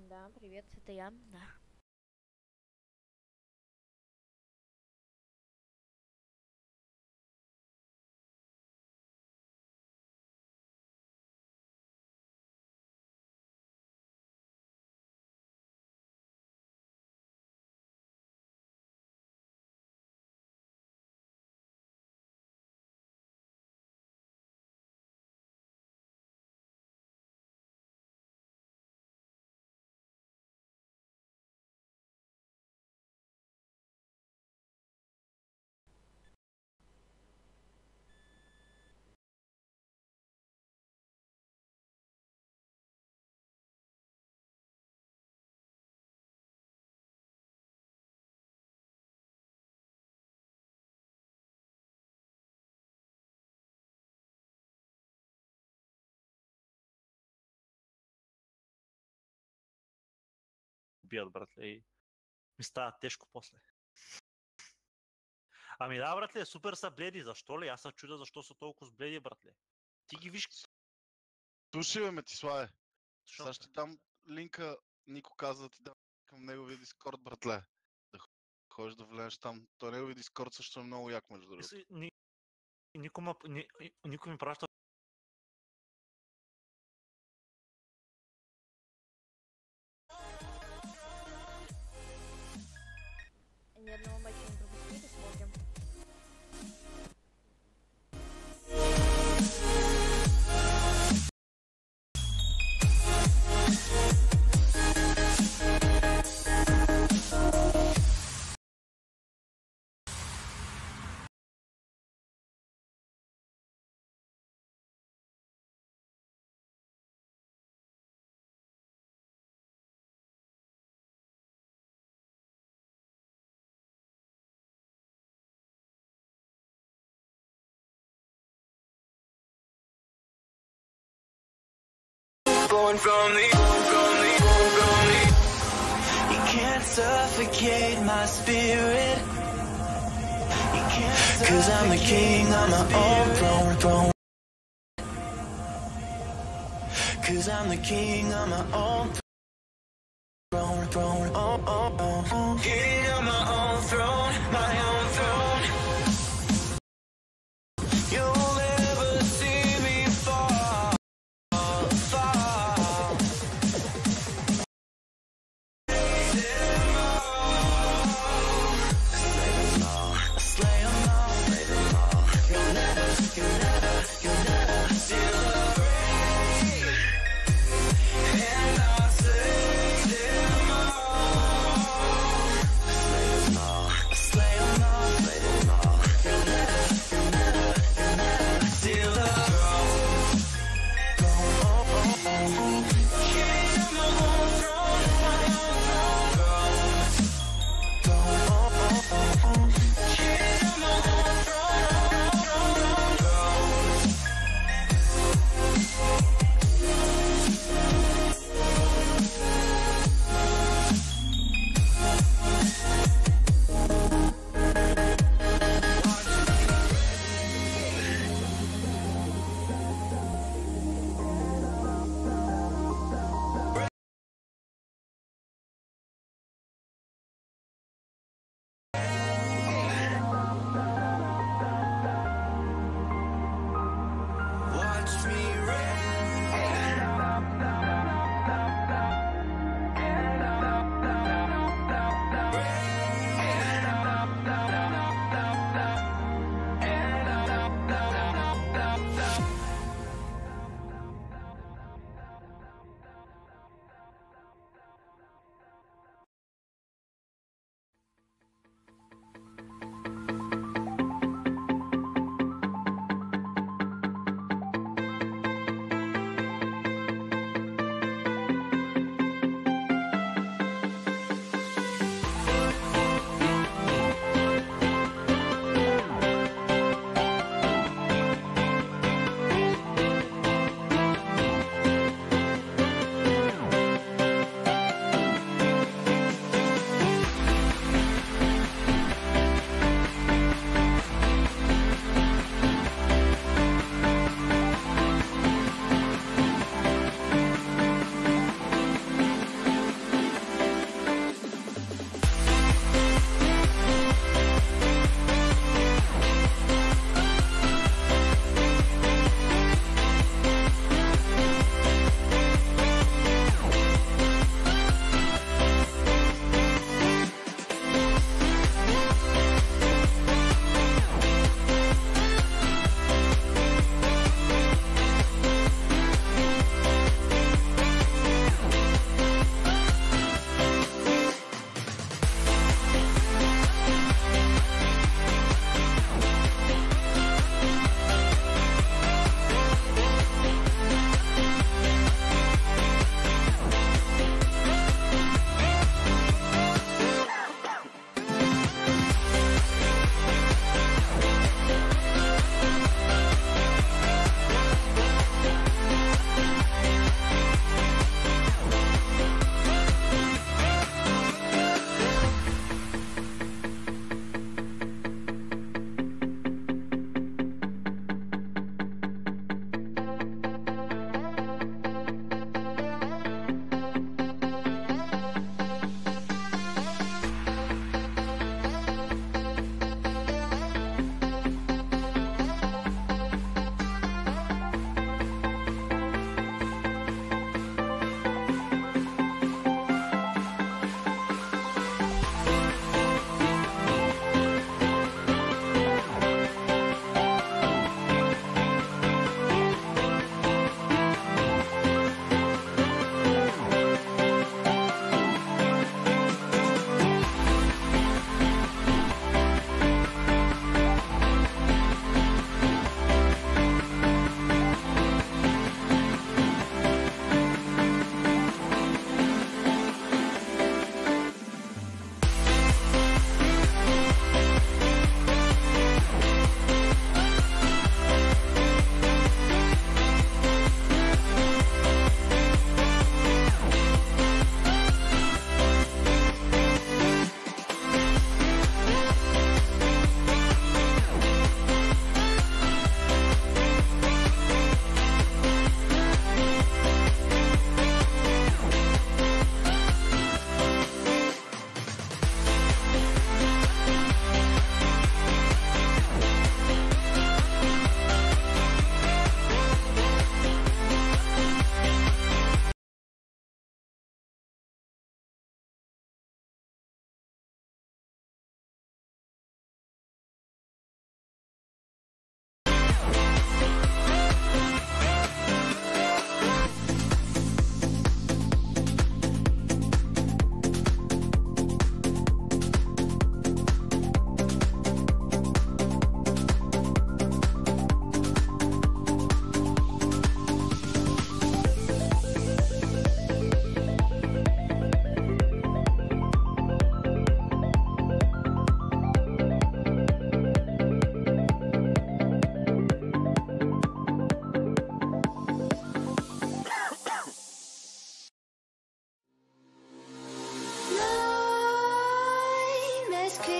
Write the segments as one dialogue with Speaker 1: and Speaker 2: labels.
Speaker 1: Да, привет, это я, да.
Speaker 2: Бият, братле, и ми става тежко после. Ами да, братле, супер са бледи, защо ли? Аз се чудя защо са толкова бледи, братле. Ти ги виж.
Speaker 3: Слушай, бе, Метиславе,
Speaker 2: Защо?
Speaker 3: сега ще дам линка, Нико каза да ти дам към неговия Дискорд, братле. Да ходиш да влезеш там. Той неговия Дискорд също е много як, между другото.
Speaker 2: Никой ми праща.
Speaker 1: Ни одного матча не пропустили, смотрим.
Speaker 4: You can't suffocate my spirit. You can't 'cause I'm the king on my own throne. 'Cause I'm the king on my own throne. King on my own throne, my own throne. You'll never see me fall. Slay 'em all.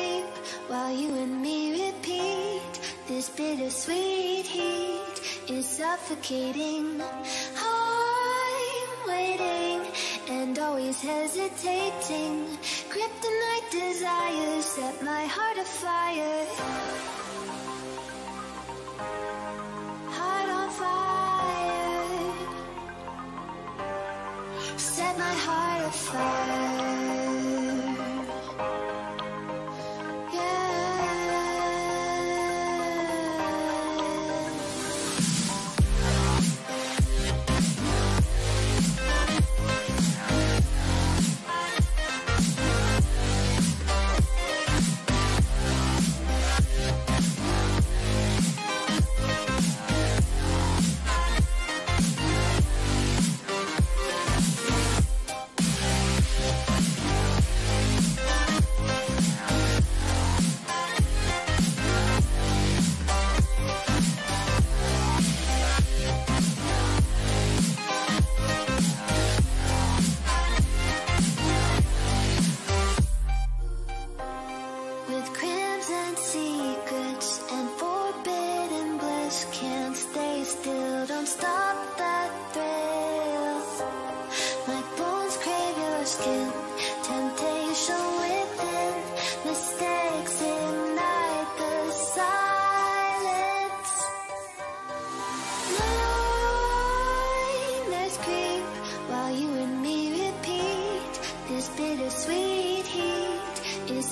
Speaker 5: creep while you and me repeat. This bittersweet heat is suffocating. I'm waiting and always hesitating. Kryptonite desires set my heart afire. Heart on fire. Set my heart afire.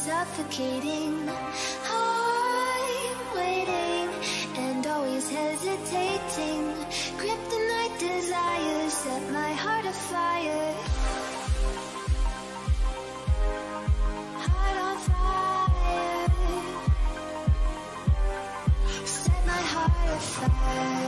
Speaker 5: Suffocating. I'm waiting and always hesitating. Kryptonite desires set my heart afire. Heart on fire. Set my heart afire.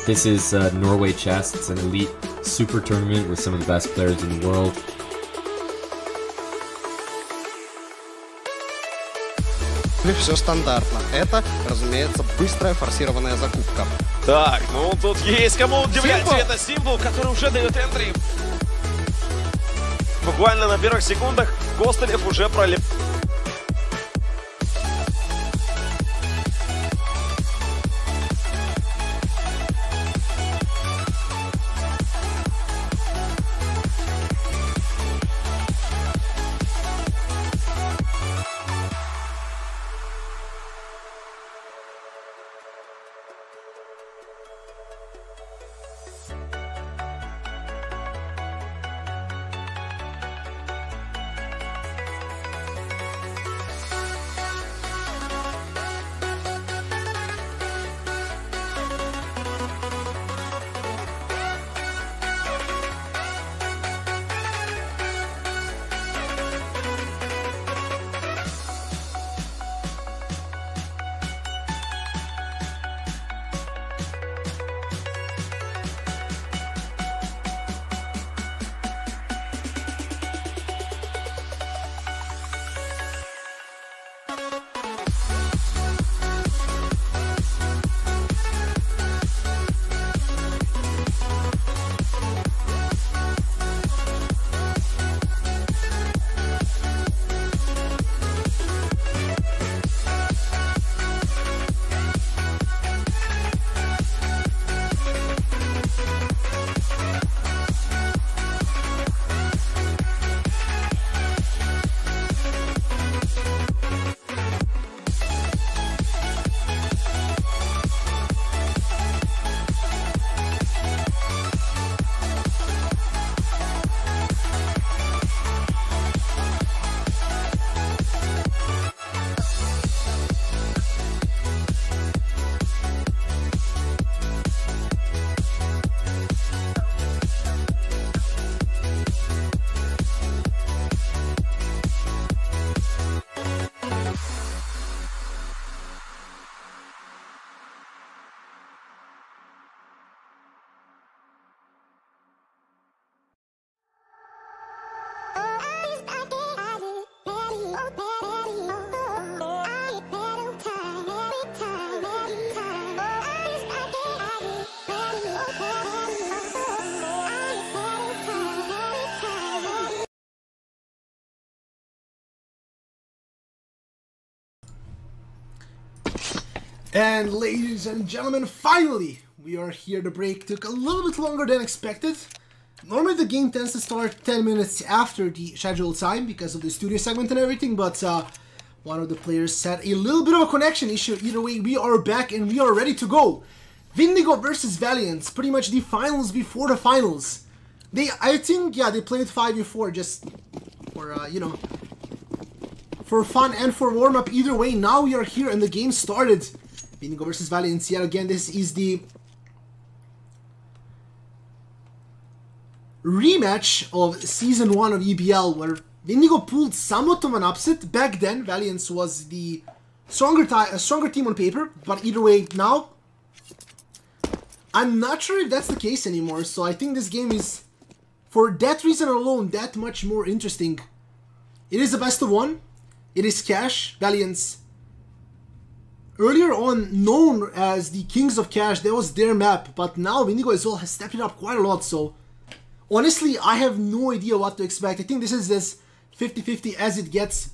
Speaker 6: This is Norway Chess. It's an elite super tournament with some of the best players in the world.
Speaker 7: Все стандартно. Это, разумеется, быстрая форсированная закупка.
Speaker 8: Так, ну тут есть кому удивлять. Это Символ, который уже дает энтри. Буквально на первых секундах Костылев уже пролив.
Speaker 9: And ladies and gentlemen, finally, we are here. The break took a little bit longer than expected. Normally the game tends to start 10 minutes after the scheduled time because of the studio segment and everything, but one of the players had a little bit of a connection issue. Either way, we are back and we are ready to go. Windigo versus Valiance, pretty much the finals before the finals. I think, they played 5v4 just for, you know, for fun and for warm-up. Either way, now we are here and the game started. Windigo versus Valiance, yet again, this is the rematch of Season 1 of EBL, where Windigo pulled somewhat of an upset. Back then, Valiance was the stronger team on paper, but either way, now, I'm not sure if that's the case anymore, so I think this game is, for that reason alone, that much more interesting. It is a best of one. It is Cash. Valiance, earlier on known as the Kings of Cash, that was their map, but now Windigo as well has stepped it up quite a lot, so honestly, I have no idea what to expect. I think this is as 50-50 as it gets.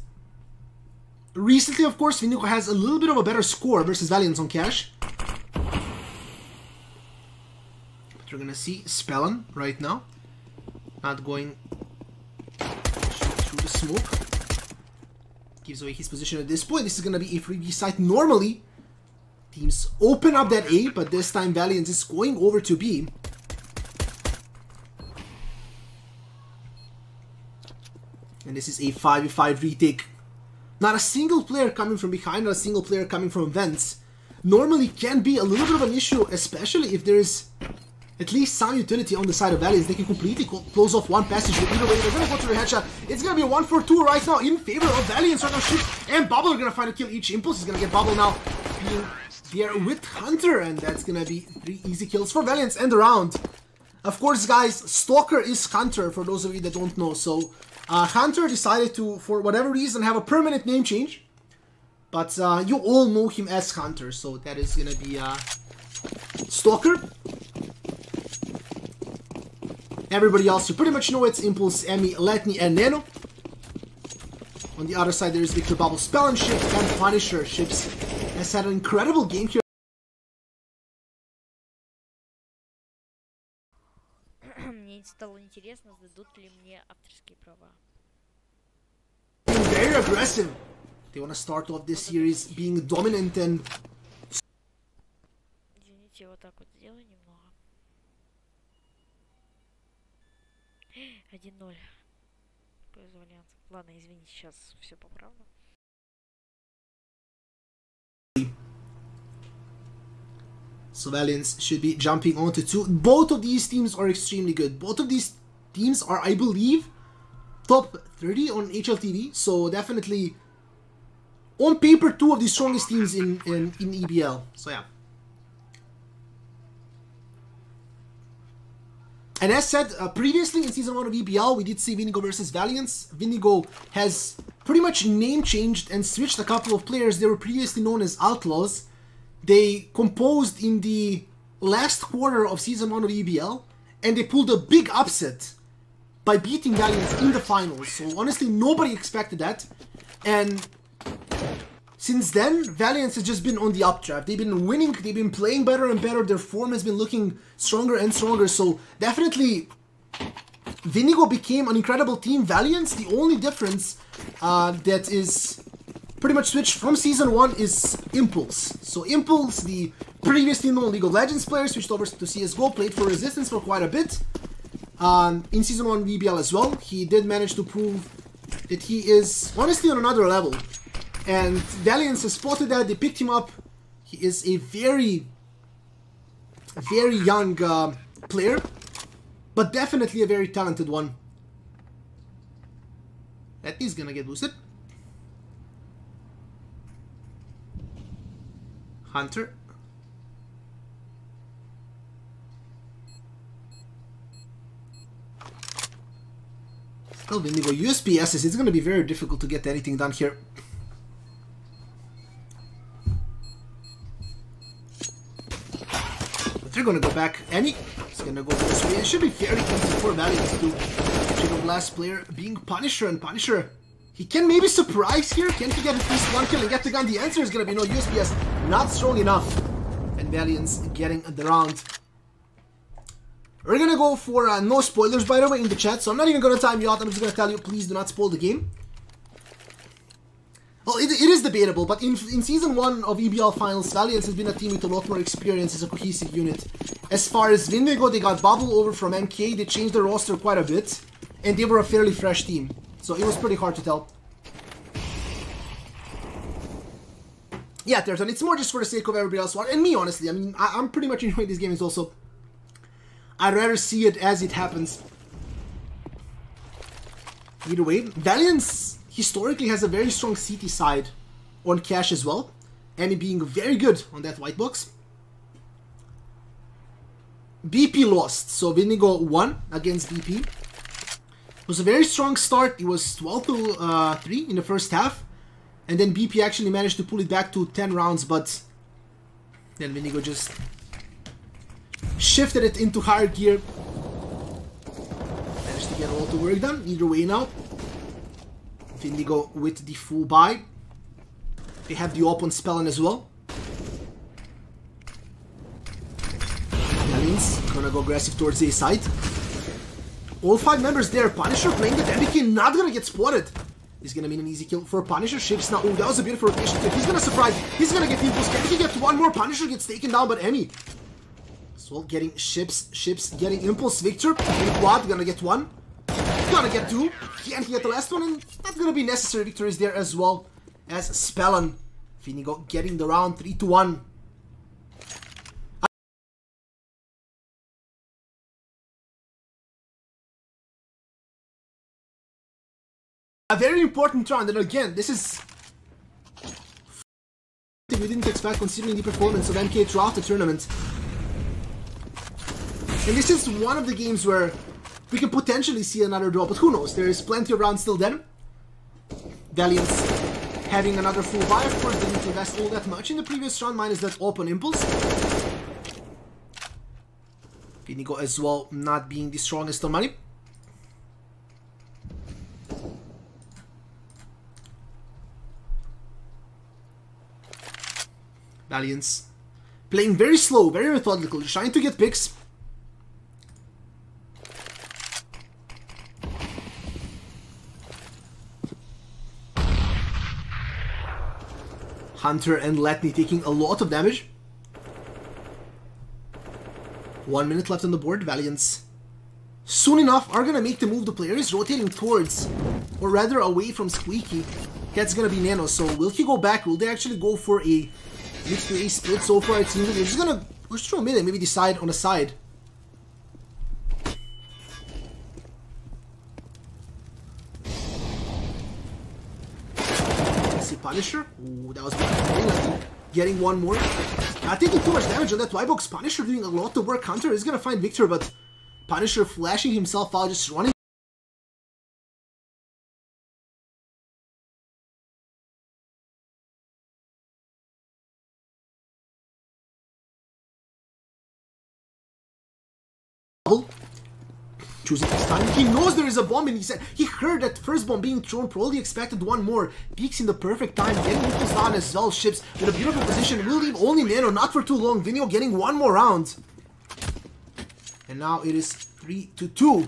Speaker 9: Recently, of course, Windigo has a little bit of a better score versus Valiance on Cash. But we're gonna see Spellon right now. Not going through the smoke. Gives away his position at this point. This is gonna be a freebie site. Normally, teams open up that A, but this time Valiance is going over to B. And this is a 5v5 retake. Not a single player coming from behind, not a single player coming from vents. Normally can be a little bit of an issue, especially if there is at least some utility on the side of Valiance. They can completely close off one passage, but either way, they're going to go to the headshot. It's going to be a 1-for-2 right now in favor of Valiance. Right now, Shoot and Bubble are going to find a kill each. Impulse is going to get Bubble now being there with Hunter, and that's going to be 3 easy kills for Valiance and the round. Of course, guys, Stalker is Hunter, for those of you that don't know. So, Hunter decided to, for whatever reason, have a permanent name change. But you all know him as Hunter, so that is going to be Stalker. Everybody else, you pretty much know it's Impulse, Emmy, Letni, and Nano. On the other side, there is Victor Bubble. Spell and Ships and Punisher. Ships has had an incredible game here.
Speaker 1: Мне стало интересно, сдадут ли мне авторские права.
Speaker 9: Very aggressive. They want to start off this series being dominant and...
Speaker 1: Извините, вот так вот сделаю немного. 1-0. Пользу Valiance. Ладно, извините, сейчас все поправлю.
Speaker 9: So Valiance should be jumping onto 2. Both of these teams are extremely good. Both of these teams are, I believe, top 30 on HLTV. So definitely, on paper, 2 of the strongest teams in EBL. So yeah. And as said, previously in Season 1 of EBL, we did see Windigo versus Valiance. Windigo has pretty much name changed and switched a couple of players. They were previously known as Outlaws. They composed in the last quarter of Season 1 of EBL, and they pulled a big upset by beating Valiance in the finals. So honestly, nobody expected that. And since then, Valiance has just been on the updraft. They've been winning, they've been playing better and better, their form has been looking stronger and stronger. So definitely, Windigo became an incredible team. Valiance, the only difference that is pretty much switched from Season 1 is Impulse. So Impulse, the previously known League of Legends player, switched over to CSGO, played for Resistance for quite a bit. In Season 1 VBL as well, he did manage to prove that he is honestly on another level. And Valiance has spotted that, they picked him up. He is a very young player, but definitely a very talented one. That is gonna get boosted. Hunter. Still Windigo USPSs, it's gonna be very difficult to get anything done here. But they're gonna go back. Emmy is gonna go this way. It should be very easy for Valiance to pick up last player being Punisher, and Punisher, he can maybe surprise here. Can he get at least one kill and get the gun? The answer is gonna be no. USPS not strong enough. And Valiance getting the round. We're gonna go for no spoilers, by the way, in the chat. So I'm not even gonna time you out. I'm just gonna tell you, please do not spoil the game. Well, it is debatable, but in Season 1 of EBL Finals, Valiance has been a team with a lot more experience as a cohesive unit. As far as Windigo, they got Bubble over from MK. They changed their roster quite a bit. And they were a fairly fresh team. So it was pretty hard to tell. Yeah, Terton, it's more just for the sake of everybody else. And me, honestly. I mean, I'm pretty much enjoying these games also. I'd rather see it as it happens. Either way, Valiance historically has a very strong CT side on cash as well. Emmy being very good on that white box. BP lost, so Windigo won against BP. It was a very strong start. It was 12 to 3 in the first half. And then BP actually managed to pull it back to 10 rounds, but then Windigo just shifted it into higher gear. Managed to get all the work done. Either way now. Windigo with the full buy. They have the open spell in as well. Valiance gonna go aggressive towards the A side. All 5 members there. Punisher playing it. MBK not gonna get spotted. He's gonna mean an easy kill for Punisher. Ships now. Oh, that was a beautiful rotation kill. He's gonna surprise. He's gonna get Impulse. Can he get one more? Punisher gets taken down, but Emmy. So getting Ships getting Impulse. Victor in quad. Gonna get one. Gonna get two. Can't get the last one, and that's gonna be necessary. Victor is there as well as Spellon. Windigo getting the round 3-1. A very important round, and again, this is we didn't expect considering the performance of MK throughout the tournament. And this is one of the games where we can potentially see another draw, but who knows? There is plenty of rounds still then. Valiance having another full buy, of course, didn't invest all that much in the previous round, minus that open Impulse. Windigo as well, not being the strongest on money. Valiance playing very slow, very methodical, trying to get picks. Hunter and Letney taking a lot of damage. 1 minute left on the board. Valiance soon enough are gonna make the move. The player is rotating towards, or rather away from Squeaky. That's gonna be Nano. So will he go back? Will they actually go for a mid to A split? So far it seems like they're just gonna push through a mid and maybe decide on a side. Punisher. Ooh, that was bad. Getting one more. Not taking too much damage on that Y-Box. Punisher doing a lot of work. Hunter is gonna find Victor, but Punisher flashing himself out, just running. Choosing his time. He knows there is a bomb, and he heard that first bomb being thrown, probably expected one more. Peeks in the perfect time, getting Nichols down as well. Ships with a beautiful position, will leave only Nano, not for too long. Windigo getting one more round. And now it is 3-2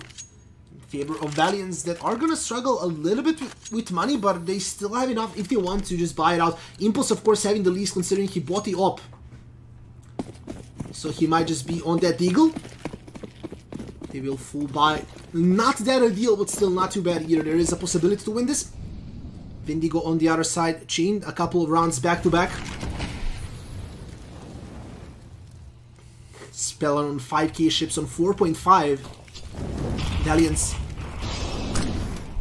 Speaker 9: in favor of Valiance, that are gonna struggle a little bit with money, but they still have enough if they want to just buy it out. Impulse, of course, having the least, considering he bought the op. So he might just be on that Eagle. They will full buy. Not that ideal, but still not too bad either. There is a possibility to win this. Windigo on the other side, chained a couple of rounds back to back. Speller on 5k, ships on 4.5. Valiance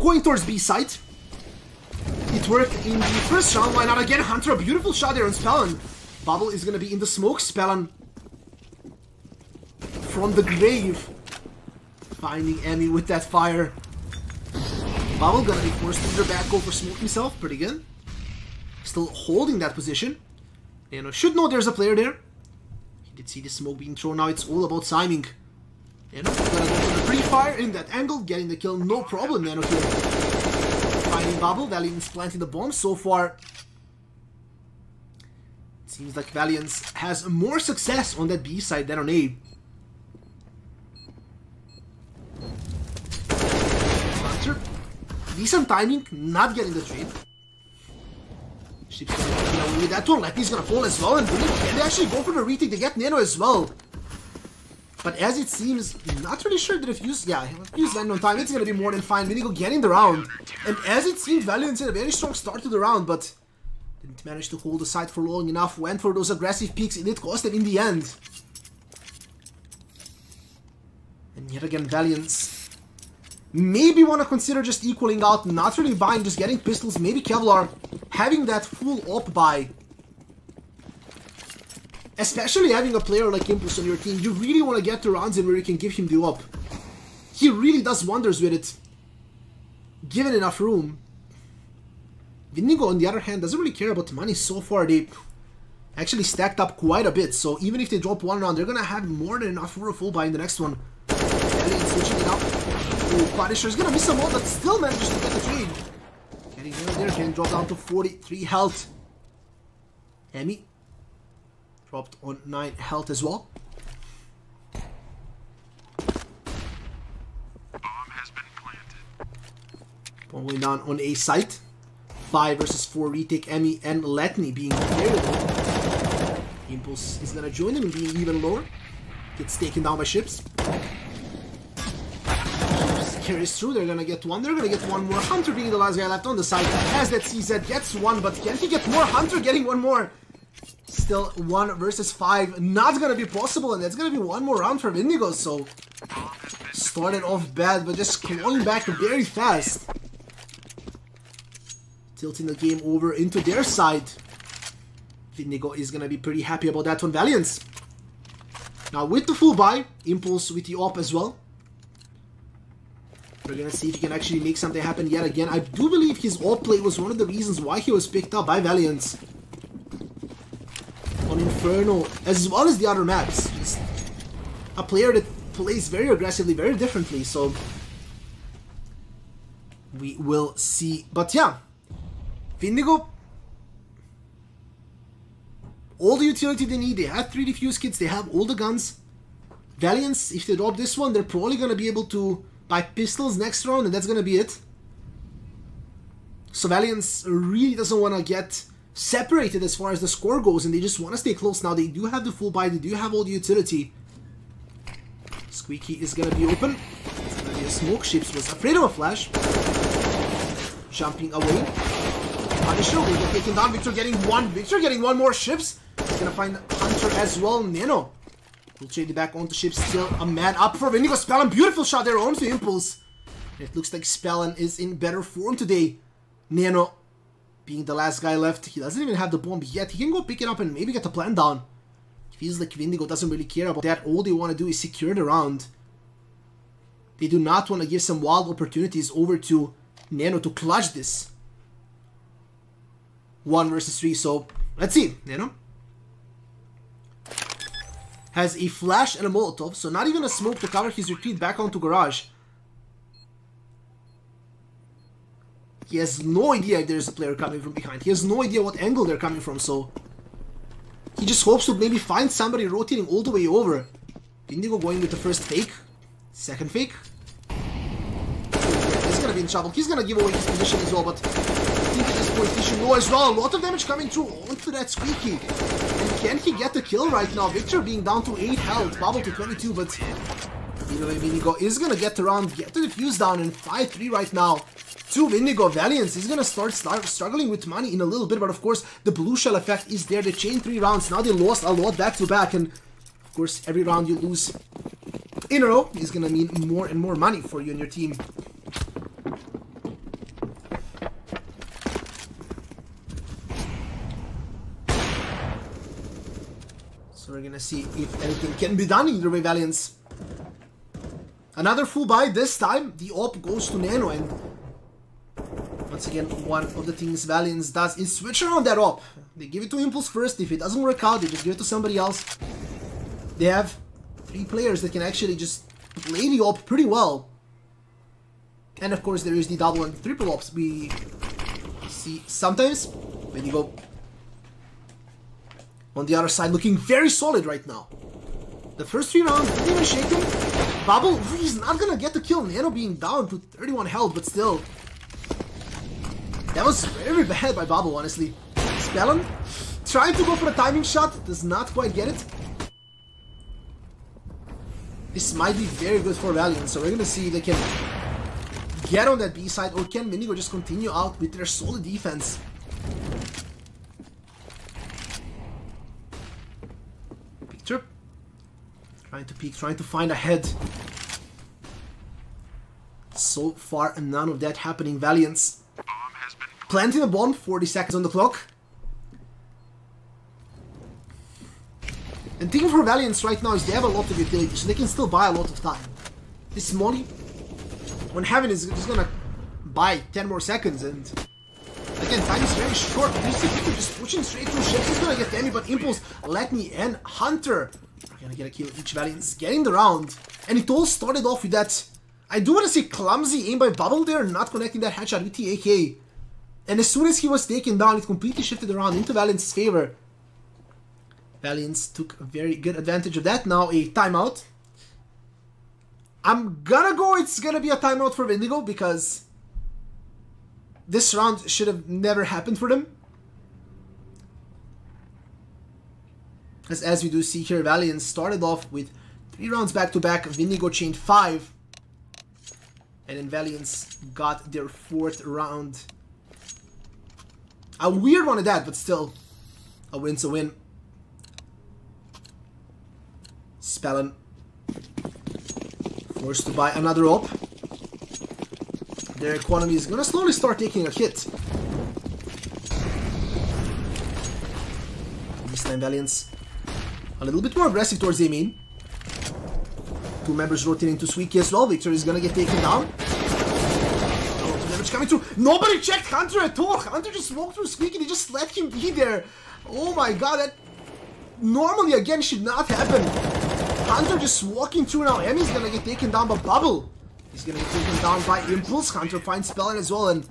Speaker 9: going towards B site. It worked in the first round. Why not again? Hunter, a beautiful shot there on Spellon. Bubble is going to be in the smoke. Spellon from the grave, finding Emmy with that fire. Bubble gonna be forced to the back, go for smoke himself. Pretty good. Still holding that position. Nano should know there's a player there. He did see the smoke being thrown. Now it's all about timing. Nano gonna go for the pre-fire in that angle, getting the kill, no problem. Nano here finding Bubble. Valiance planting the bomb. So far, it seems like Valiance has more success on that B side than on A. Decent timing, not getting the trade. Ships gonna get away with that one. Letney's gonna fall as well, and they actually go for the retake. They get Nano as well. But as it seems, not really sure that if use land on time, it's gonna be more than fine. Windigo getting the round. And as it seems, Valiance had a very strong start to the round, but didn't manage to hold the side for long enough. Went for those aggressive peaks, and it cost them in the end. And yet again, Valiance maybe want to consider just equaling out, not really buying, just getting pistols, maybe Kevlar, having that full op buy. Especially having a player like Impulse on your team, you really want to get to rounds in where you can give him the op. He really does wonders with it, given enough room. Windigo, on the other hand, doesn't really care about the money. So far, they actually stacked up quite a bit, so even if they drop one round, they're going to have more than enough for a full buy in the next one. Switching it up. Oh, Punisher's gonna miss a lot, but still manages to get the trade. Getting there, can drop down to 43 health. Emmy dropped on 9 health as well.
Speaker 10: Bomb has been planted.
Speaker 9: Bomb going down on A site. 5 versus 4 retake. Emmy and Letney being very low. Impulse is gonna join them and being even lower. Gets taken down by ships. Carries through, they're gonna get one, more. Hunter being the last guy left on the side. As that CZ gets one, but can he get more? Hunter getting one more. Still 1 versus 5, not gonna be possible, and that's gonna be one more round for Windigo, so started off bad, but just clawing back very fast. Tilting the game over into their side. Windigo is gonna be pretty happy about that one. Valiance. Now with the full buy, Impulse with the op as well. We're gonna see if he can actually make something happen yet again. I do believe his op play was one of the reasons why he was picked up by Valiance on Inferno, as well as the other maps. Just a player that plays very aggressively, very differently, so we will see. But yeah, Windigo all the utility they need. They have 3 defuse kits, they have all the guns. Valiance, if they drop this one, they're probably going to be able to buy pistols next round, and that's going to be it. So Valiance really doesn't want to get separated as far as the score goes, and they just want to stay close now. They do have the full buy, they do have all the utility. Squeaky is going to be open. It's going to be a smoke. Ships was afraid of a flash. Jumping away. Punisher will get taken down. Victor getting one more. Ships. He's going to find Hunter as well. Nano will trade it back onto Ships. Still a man up for Windigo. Spellin, beautiful shot there onto Impulse. It looks like Spellin is in better form today. Nano being the last guy left. He doesn't even have the bomb yet. He can go pick it up and maybe get the plant down. Feels like Windigo doesn't really care about that. All they want to do is secure the round. They do not want to give some wild opportunities over to Nano to clutch this. 1 versus 3, so let's see. Nano has a flash and a Molotov, so not even a smoke to cover his retreat back onto garage. He has no idea if there's a player coming from behind. He has no idea what angle they're coming from, so he just hopes to maybe find somebody rotating all the way over. Windigo going with the first fake. Second fake. He's gonna be in trouble. He's gonna give away his position as well, but I think at this point he should know as well. A lot of damage coming through onto that Squeaky. And can he get the kill right now? Victor being down to 8 health, Bubble to 22, but either way, Windigo is gonna get the round, get the defuse down, and 5-3 right now. To Windigo. Valiance is gonna start struggling with money in a little bit, but of course the blue shell effect is there. They chain 3 rounds. Now they lost a lot back to back, and of course every round you lose in a row is gonna mean more and more money for you and your team. So we're gonna see if anything can be done. Either way, Valiance. Another full buy. This time the op goes to Nano, and once again, one of the things Valiance does is switch around that op. They give it to Impulse first. If it doesn't work out, they just give it to somebody else. They have 3 players that can actually just play the op pretty well. And of course, there is the double and triple ops we see sometimes. Windigo on the other side looking very solid right now. The first 3 rounds didn't even shake him. Bubble, he's not gonna get the kill. Nano being down to 31 health, but still. That was very bad by Bubble, honestly. Spellin trying to go for a timing shot, does not quite get it. This might be very good for Valiance, so we're gonna see if they can get on that B side, or can Windigo just continue out with their solid defense. Picture. Trying to peek, trying to find a head. So far, none of that happening. Valiance planting a bomb, 40 seconds on the clock. And the thing for Valiance right now is they have a lot of utility, so they can still buy a lot of time. This Molly, when Heaven is just gonna buy 10 more seconds, and again, time is very short. You see people just pushing straight through ships. He's gonna get Danny, but Impulse, Letney, and Hunter are gonna get a kill each. Valiance getting the round, and it all started off with that, I do want to say clumsy aim by Bubble there, not connecting that headshot with the AK. And as soon as he was taken down, it completely shifted around into Valiance's favor. Valiance took a very good advantage of that. Now a timeout. I'm gonna go, it's gonna be a timeout for Windigo, because this round should have never happened for them. As we do see here, Valiance started off with 3 rounds back to back. Windigo chained 5. And then Valiance got their 4th round. A weird one at that, but still, a win's a win. Spellin forced to buy another op. Their economy is gonna slowly start taking a hit. This time Valiance a little bit more aggressive towards the main. 2 members rotating to Squeaky as well. Victor is gonna get taken down. Coming through. Nobody checked Hunter at all. Hunter just walked through Squeaky. They just let him be there. Oh my god, that normally again should not happen. Hunter just walking through now. Emmy's gonna get taken down by Bubble. He's gonna get taken down by Impulse. Hunter finds Spellin as well, and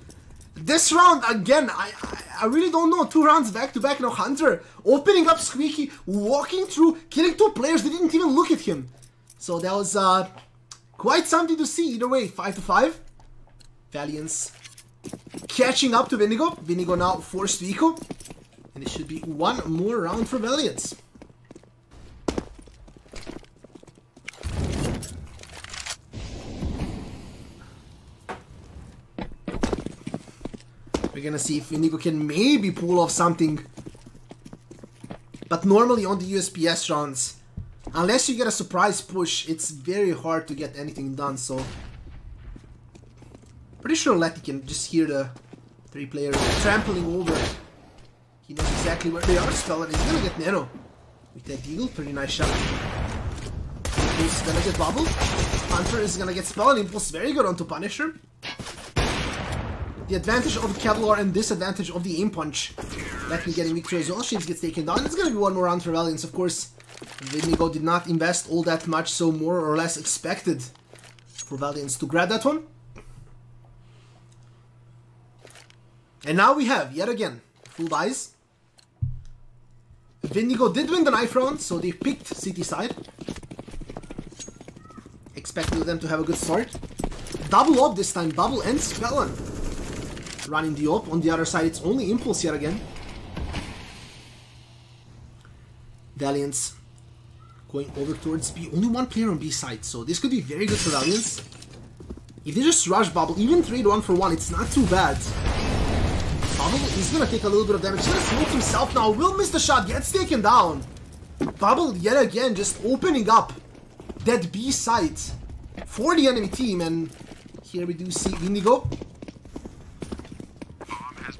Speaker 9: This round, again, I really don't know. 2 rounds back to back. Now Hunter opening up Squeaky, walking through, killing 2 players. They didn't even look at him. So that was quite something to see. Either way, 5-5. Valiance catching up to Windigo. Windigo now forced to eco. And it should be 1 more round for Valiance. We're gonna see if Windigo can maybe pull off something. But normally on the USPS rounds, unless you get a surprise push, it's very hard to get anything done, so... Pretty sure Letty can just hear the 3 players trampling over. He knows exactly where they are. Spell, and he's gonna get Nano with that Eagle. Pretty nice shot. Impulse is gonna get Bubble. Hunter is gonna get Spell, and Impulse very good onto Punisher. The advantage of the Kevlar and disadvantage of the aim punch. Letty getting victory as well. Shades gets taken down. It's gonna be 1 more round for Valiance, of course. Windigo did not invest all that much, so more or less expected for Valiance to grab that one. And now we have, yet again, full buys. Windigo did win the knife round, so they picked City side. Expecting them to have a good start. Double op this time, Bubble and Spellon. Running the op. On the other side, it's only Impulse yet again. Valiance going over towards B. Only 1 player on B side, so this could be very good for Valiance. If they just rush Bubble, even trade 1 for 1, it's not too bad. Bubble is gonna take a little bit of damage. He's gonna smoke himself now. Will miss the shot, gets taken down. Bubble yet again just opening up that B side for the enemy team, and here we do see Windigo.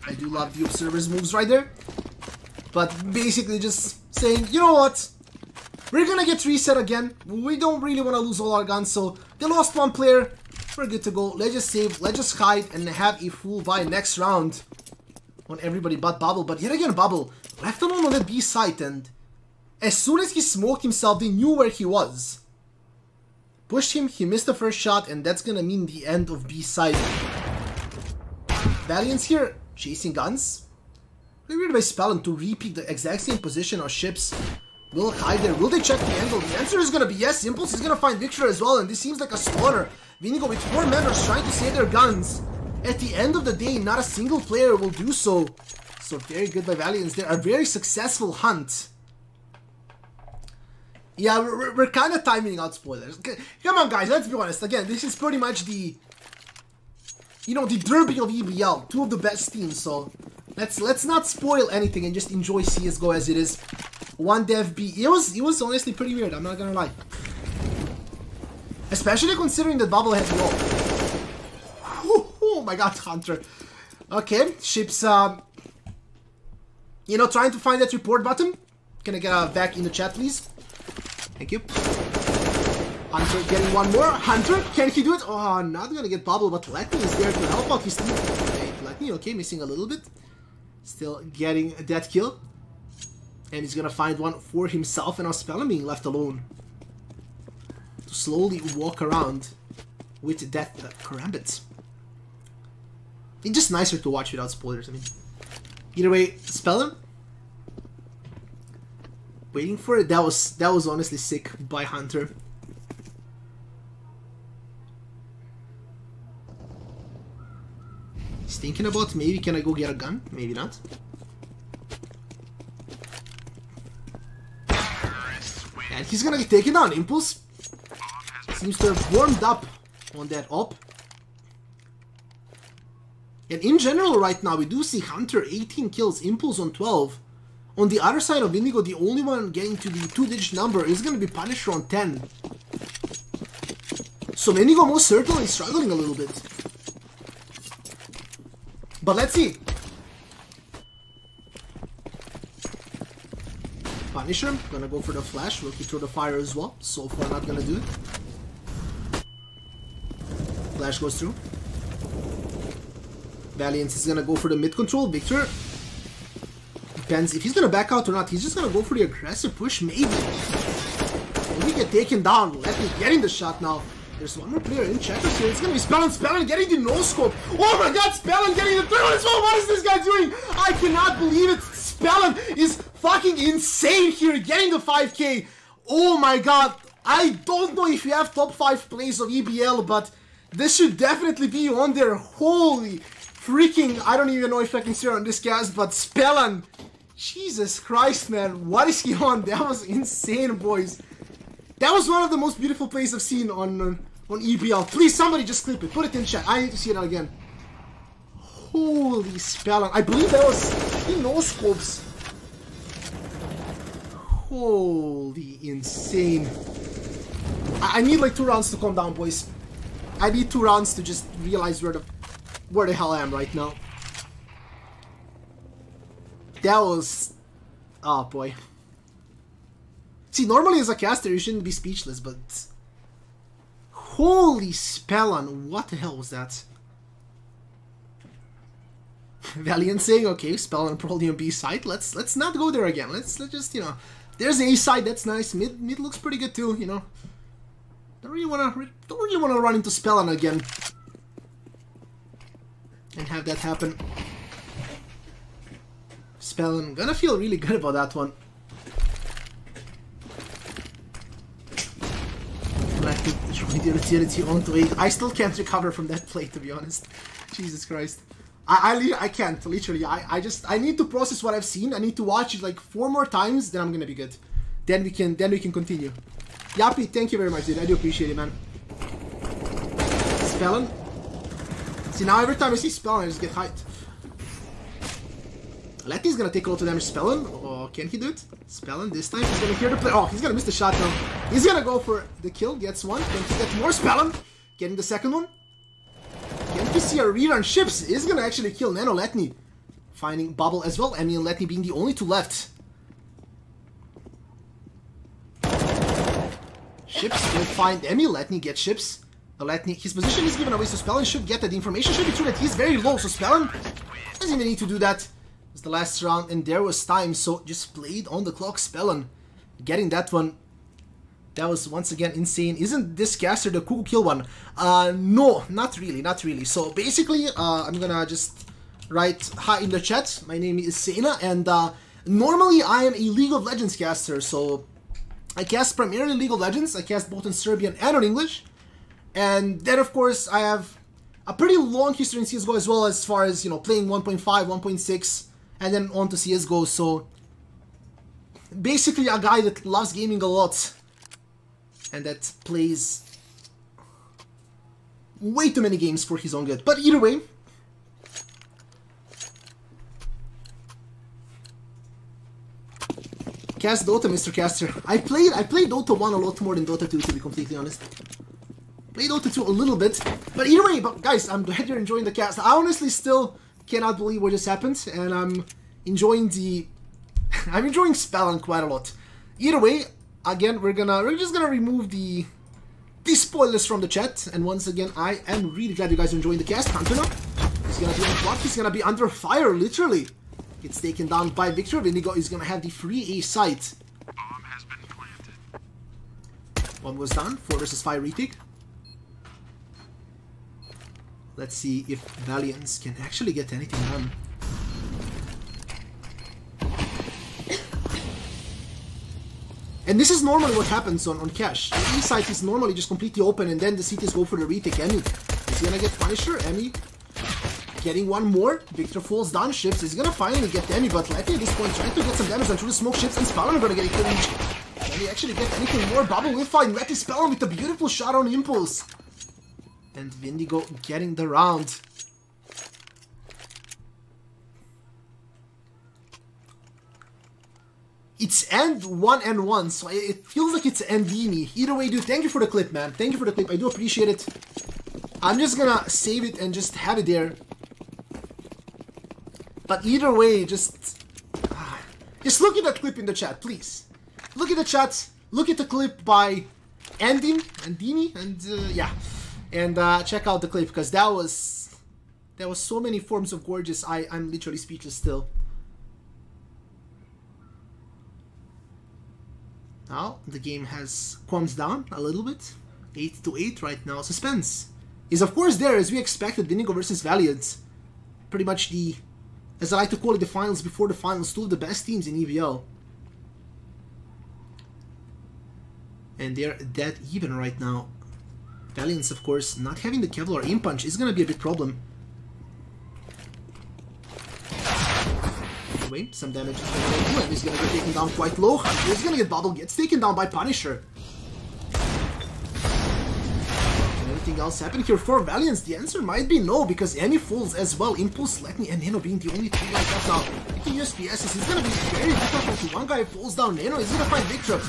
Speaker 9: I do love the Observer's moves right there. But basically just saying, you know what? We're gonna get reset again. We don't really want to lose all our guns, so they lost 1 player. We're good to go. Let's just save, let's just hide, and have a full buy next round on everybody but Bubble. But yet again, Bubble left alone on that B site, and as soon as he smoked himself, they knew where he was. Pushed him, he missed the first shot, and that's gonna mean the end of B side. Valiance here, chasing guns. Really weird by Spellon to repeat the exact same position of ships. Will hide there. Will they check the angle? The answer is gonna be yes. Impulse is gonna find Victor as well, and this seems like a spawner. Windigo with 4 members trying to save their guns. At the end of the day, not a single player will do so. So very good by Valiance there. A very successful hunt. Yeah, we're kind of timing out spoilers. Come on, guys, let's be honest. Again, this is pretty much the... You know, the derby of EBL. 2 of the best teams, so... Let's not spoil anything and just enjoy CSGO as it is. 1 dev B. It was honestly pretty weird, I'm not gonna lie. Especially considering that Bubble has low. Oh my god, Hunter. Okay, ships, you know, trying to find that report button. Can I get a back in the chat, please? Thank you. Hunter getting 1 more. Hunter, can he do it? Oh, not gonna get Bubble, but Letty is there to help out his team. Okay, Letty, okay, missing a little bit. Still getting that kill. And he's gonna find 1 for himself, and now Spellon being left alone to slowly walk around with that Karambit. It's just nicer to watch without spoilers, I mean. Either way, Spellon waiting for it. That was honestly sick by Hunter. He's thinking about maybe can I go get a gun? Maybe not. And he's gonna get taken down. Impulse seems to have warmed up on that op. And in general right now, we do see Hunter 18 kills, Impulse on 12. On the other side of Windigo, the only one getting to the 2-digit number is going to be Punisher on 10. So Windigo most certainly struggling a little bit. But let's see. Punisher, gonna go for the flash, Rookie throw the fire as well. So far not gonna do it. Flash goes through. Valiance is gonna go for the mid control. Victor, depends if he's gonna back out or not. He's just gonna go for the aggressive push, maybe. Will he get taken down? Let me getting the shot now. There's one more player in checkers here. It's gonna be Spellin. Spellin getting the no-scope. Oh my god, Spellin getting the 3-1 as well. What is this guy doing? I cannot believe it. Spellin is fucking insane here, getting the 5k. Oh my god. I don't know if you have top 5 plays of EBL, but this should definitely be on there. Holy freaking, I don't even know if I can see on this cast, but Spellin. Jesus Christ, man. What is he on? That was insane, boys. That was one of the most beautiful plays I've seen on EBL. Please, somebody just clip it. Put it in chat. I need to see it again. Holy Spellin. I believe that was in no scopes. Holy insane. I need like 2 rounds to calm down, boys. I need 2 rounds to just realize where the hell I am right now. That was... oh boy. See, normally as a caster you shouldn't be speechless, but... holy Spellin, what the hell was that? Valiance saying, okay, Spellin probably on B side. Let's not go there again. Let's just, you know, there's A side, that's nice. Mid looks pretty good too, you know. Don't really wanna run into Spellin again and have that happen. Spellin, gonna feel really good about that one. Onto 8. I still can't recover from that play, to be honest. Jesus Christ. I can't, literally. I need to process what I've seen. I need to watch it like 4 more times, then I'm gonna be good. Then we can continue. Yappy, thank you very much, dude. I do appreciate it, man. Spellin. See, now every time I see Spellin, I just get hyped. Letty's gonna take a lot of damage. Spellin. Oh, can he do it? Spellin this time. He's gonna clear the play. Oh, he's gonna miss the shot now. He's gonna go for the kill. Gets one. Can he get more? Spellin getting the second one. Can he see a rerun? Ships is gonna actually kill Nano Letny. Finding Bubble as well. Emmy and Letny being the only 2 left. Ships will find Emmy. Letny gets Ships. Letny, his position is given away, so Spellin should get that. The information should be true that he's very low, so Spellin doesn't even need to do that. It's the last round, and there was time, so just played on the clock. Spellin getting that one. That was once again insane. Isn't this caster the Cuckoo Kill one? No, not really. So basically, I'm gonna just write hi in the chat. My name is Sena, and normally I am a League of Legends caster, so I cast primarily League of Legends. I cast both in Serbian and in English. And then, of course, I have a pretty long history in CSGO as well, as far as, you know, playing 1.5, 1.6, and then on to CSGO. So basically a guy that loves gaming a lot and that plays way too many games for his own good. But either way, cast Dota, Mr. Caster. I played Dota 1 a lot more than Dota 2, to be completely honest. Played Dota 2 a little bit, but either way, guys, I'm glad you're enjoying the cast. I honestly still cannot believe what just happened, and I'm enjoying I'm enjoying Spellin quite a lot. Either way, again, we're just gonna remove the spoilers from the chat, and once again, I am really glad you guys are enjoying the cast. Cantona, he's gonna be on clock, he's gonna be under fire, literally. Gets taken down by Victor. Windigo is gonna have the free A site.
Speaker 10: Bomb has been planted.
Speaker 9: One was done. 4 versus 5 retake. Let's see if Valiance can actually get anything done. And this is normally what happens on Cash. The E site is normally just completely open, and then the CTs go for the retake. Emmy is gonna get Punisher. Emmy getting one more. Victor falls down. Ships is gonna finally get Emmy, but Letty at this point trying to get some damage, and through the smoke, Ships and Spellin are gonna get a kill each. Can he actually get anything more? Bubble will find Letty. Spellin with a beautiful shot on Impulse. And Windigo getting the round. It's end 1-1, so it feels like it's Endini. Either way, dude, thank you for the clip, man. Thank you for the clip. I do appreciate it. I'm just gonna save it and just have it there. But either way, just look at that clip in the chat, please. Look at the chat. Look at the clip by Endini, and yeah. And check out the clip, because there was so many forms of gorgeous. I'm literally speechless still. Now the game has calmed down a little bit. 8-8 right now. Suspense is of course there, as we expected. Windigo versus Valiance. Pretty much the, as I like to call it, the finals before the finals. Two of the best teams in EVL. And they're dead even right now. Valiance, of course, not having the Kevlar aim punch is gonna be a big problem. Anyway, some damage is gonna do, and he's gonna get taken down quite low. Hunter is gonna get bubble, gets taken down by Punisher. Can anything else happen here for Valiance? The answer might be no, because Emi falls as well. Impulse, Letni, and Nano being the only two like that now. Picking USPSs is gonna be very difficult. One guy falls down, Nano is gonna find Victor.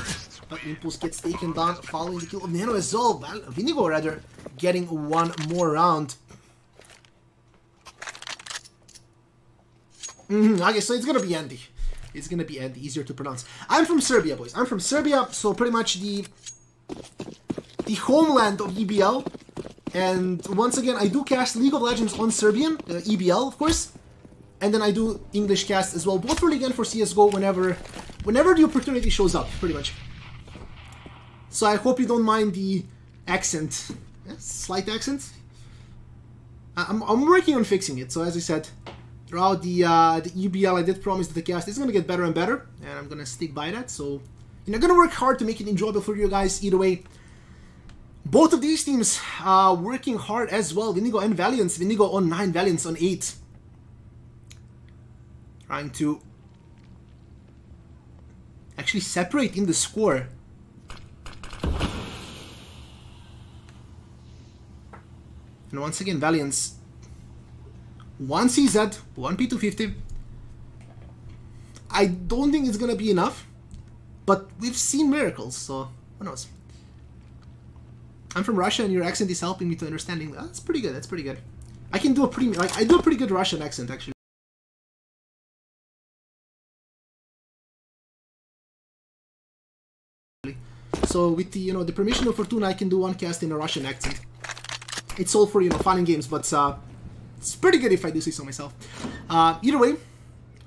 Speaker 9: But Impulse gets taken down following the kill of Nano as well. Windigo rather getting one more round. Okay, so it's gonna be Andy. It's gonna be Andy, easier to pronounce. I'm from Serbia, boys. I'm from Serbia, so pretty much the homeland of EBL. And once again, I do cast League of Legends on Serbian, EBL, of course. And then I do English cast as well, both for League and for CSGO whenever the opportunity shows up, pretty much. So I hope you don't mind the accent. Yeah, slight accent. I'm working on fixing it. So as I said, throughout the EBL, I did promise that the cast is gonna get better and better, and I'm gonna stick by that. So, you know, gonna work hard to make it enjoyable for you guys. Either way, both of these teams are working hard as well. Windigo and Valiance. Windigo on 9, Valiance on 8. Trying to actually separate in the score. And once again, Valiance, 1 CZ, 1 P250. I don't think it's gonna be enough, but we've seen miracles, so who knows. I'm from Russia, and your accent is helping me to understanding. That's pretty good. That's pretty good. I can do a pretty good Russian accent actually. So with the the permission of Fortuna, I can do one cast in a Russian accent. It's all for fun and games, but it's pretty good if I do say so myself. Either way,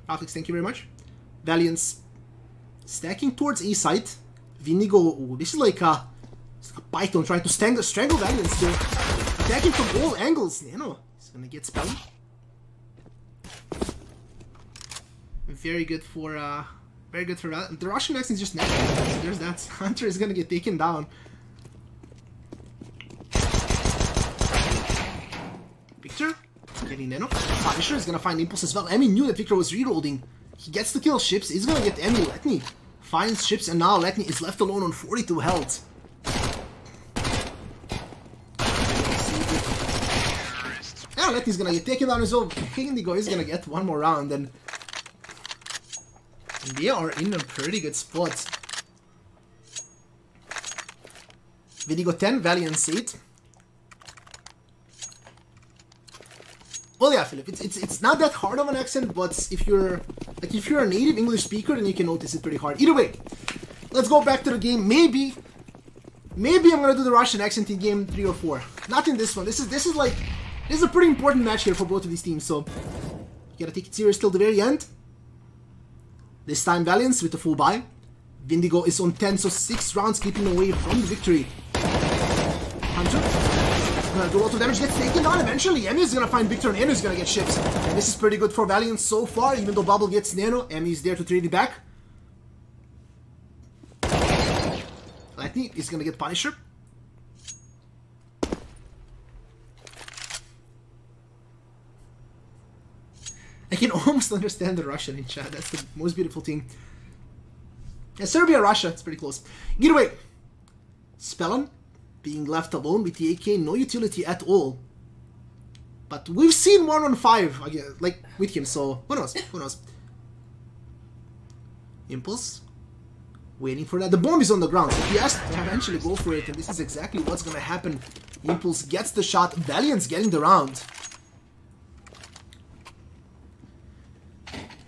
Speaker 9: Raflix, thank you very much. Valiance stacking towards A site. Windigo, ooh, this is like a python trying to strangle Valiance here. Attacking from all angles. Nano is gonna get spelled. Very good for that. The Russian accent is just natural. So there's that. Hunter is gonna get taken down. Victor getting Nano. Punisher is gonna find Impulse as well. Emi knew that Victor was rerolling. He gets to kill Ships. He's gonna get Emi. Letni finds Ships, and now Letni is left alone on 42 health. Now Letni's gonna get taken down as well. Windigo is gonna get one more round, and they are in a pretty good spot. Windigo 10, Valiance 8. Well, yeah, Philip, it's not that hard of an accent, but if you're a native English speaker, then you can notice it pretty hard. Either way, let's go back to the game. Maybe I'm gonna do the Russian accent in game 3 or 4. Not in this one. This is a pretty important match here for both of these teams, so you gotta take it serious till the very end. This time Valiance with the full buy. Windigo is on 10, so 6 rounds keeping away from the victory. Hunter gonna do a lot of damage, gets taken down eventually. Emi is gonna find Victor, and Nano is gonna get Ships. And this is pretty good for Valiance so far, even though Bubble gets Nano. Emi is there to trade it back. Letni is gonna get Punisher. I can almost understand the Russian in chat. That's the most beautiful thing. Yeah, Serbia, Russia, it's pretty close. Either way, Spellon being left alone with the AK, no utility at all. But we've seen 1-on-5 again, like with him, so who knows? Who knows? Impulse, waiting for that. The bomb is on the ground, so he has to eventually go for it, and this is exactly what's gonna happen. Impulse gets the shot, Valiance getting the round.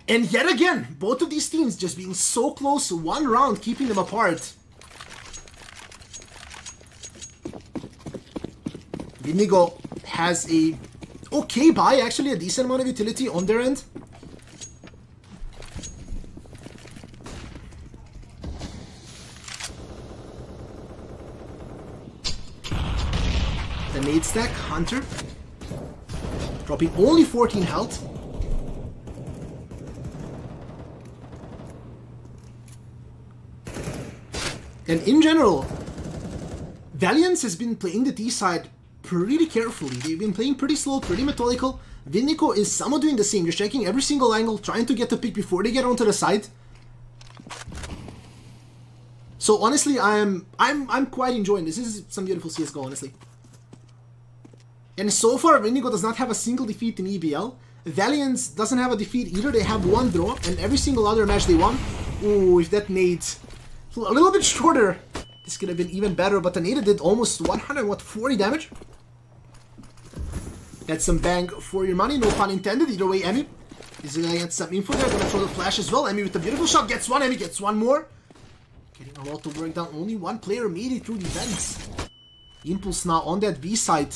Speaker 9: And yet again, both of these teams just being so close, 1 round keeping them apart. Windigo has a okay buy, actually a decent amount of utility on their end. The nade stack, Hunter. Dropping only 14 health. And in general, Valiance has been playing the D side pretty carefully. They've been playing pretty slow, pretty methodical. Windigo is somewhat doing the same, just checking every single angle, trying to get the pick before they get onto the side. So honestly, I'm quite enjoying this. This is some beautiful CSGO, honestly. And so far, Windigo does not have a single defeat in EBL. Valiance doesn't have a defeat either. They have one draw, and every single other match they won. Ooh, if that nade a little bit shorter, this could have been even better. But the nade did almost 140 damage. That's some bang for your money, no pun intended. Either way, Emmy is gonna get some info there. Gonna throw the flash as well. Emmy with a beautiful shot gets one. Emmy gets one more. Getting a lot to work down. Only one player made it through the vents. Impulse now on that B side.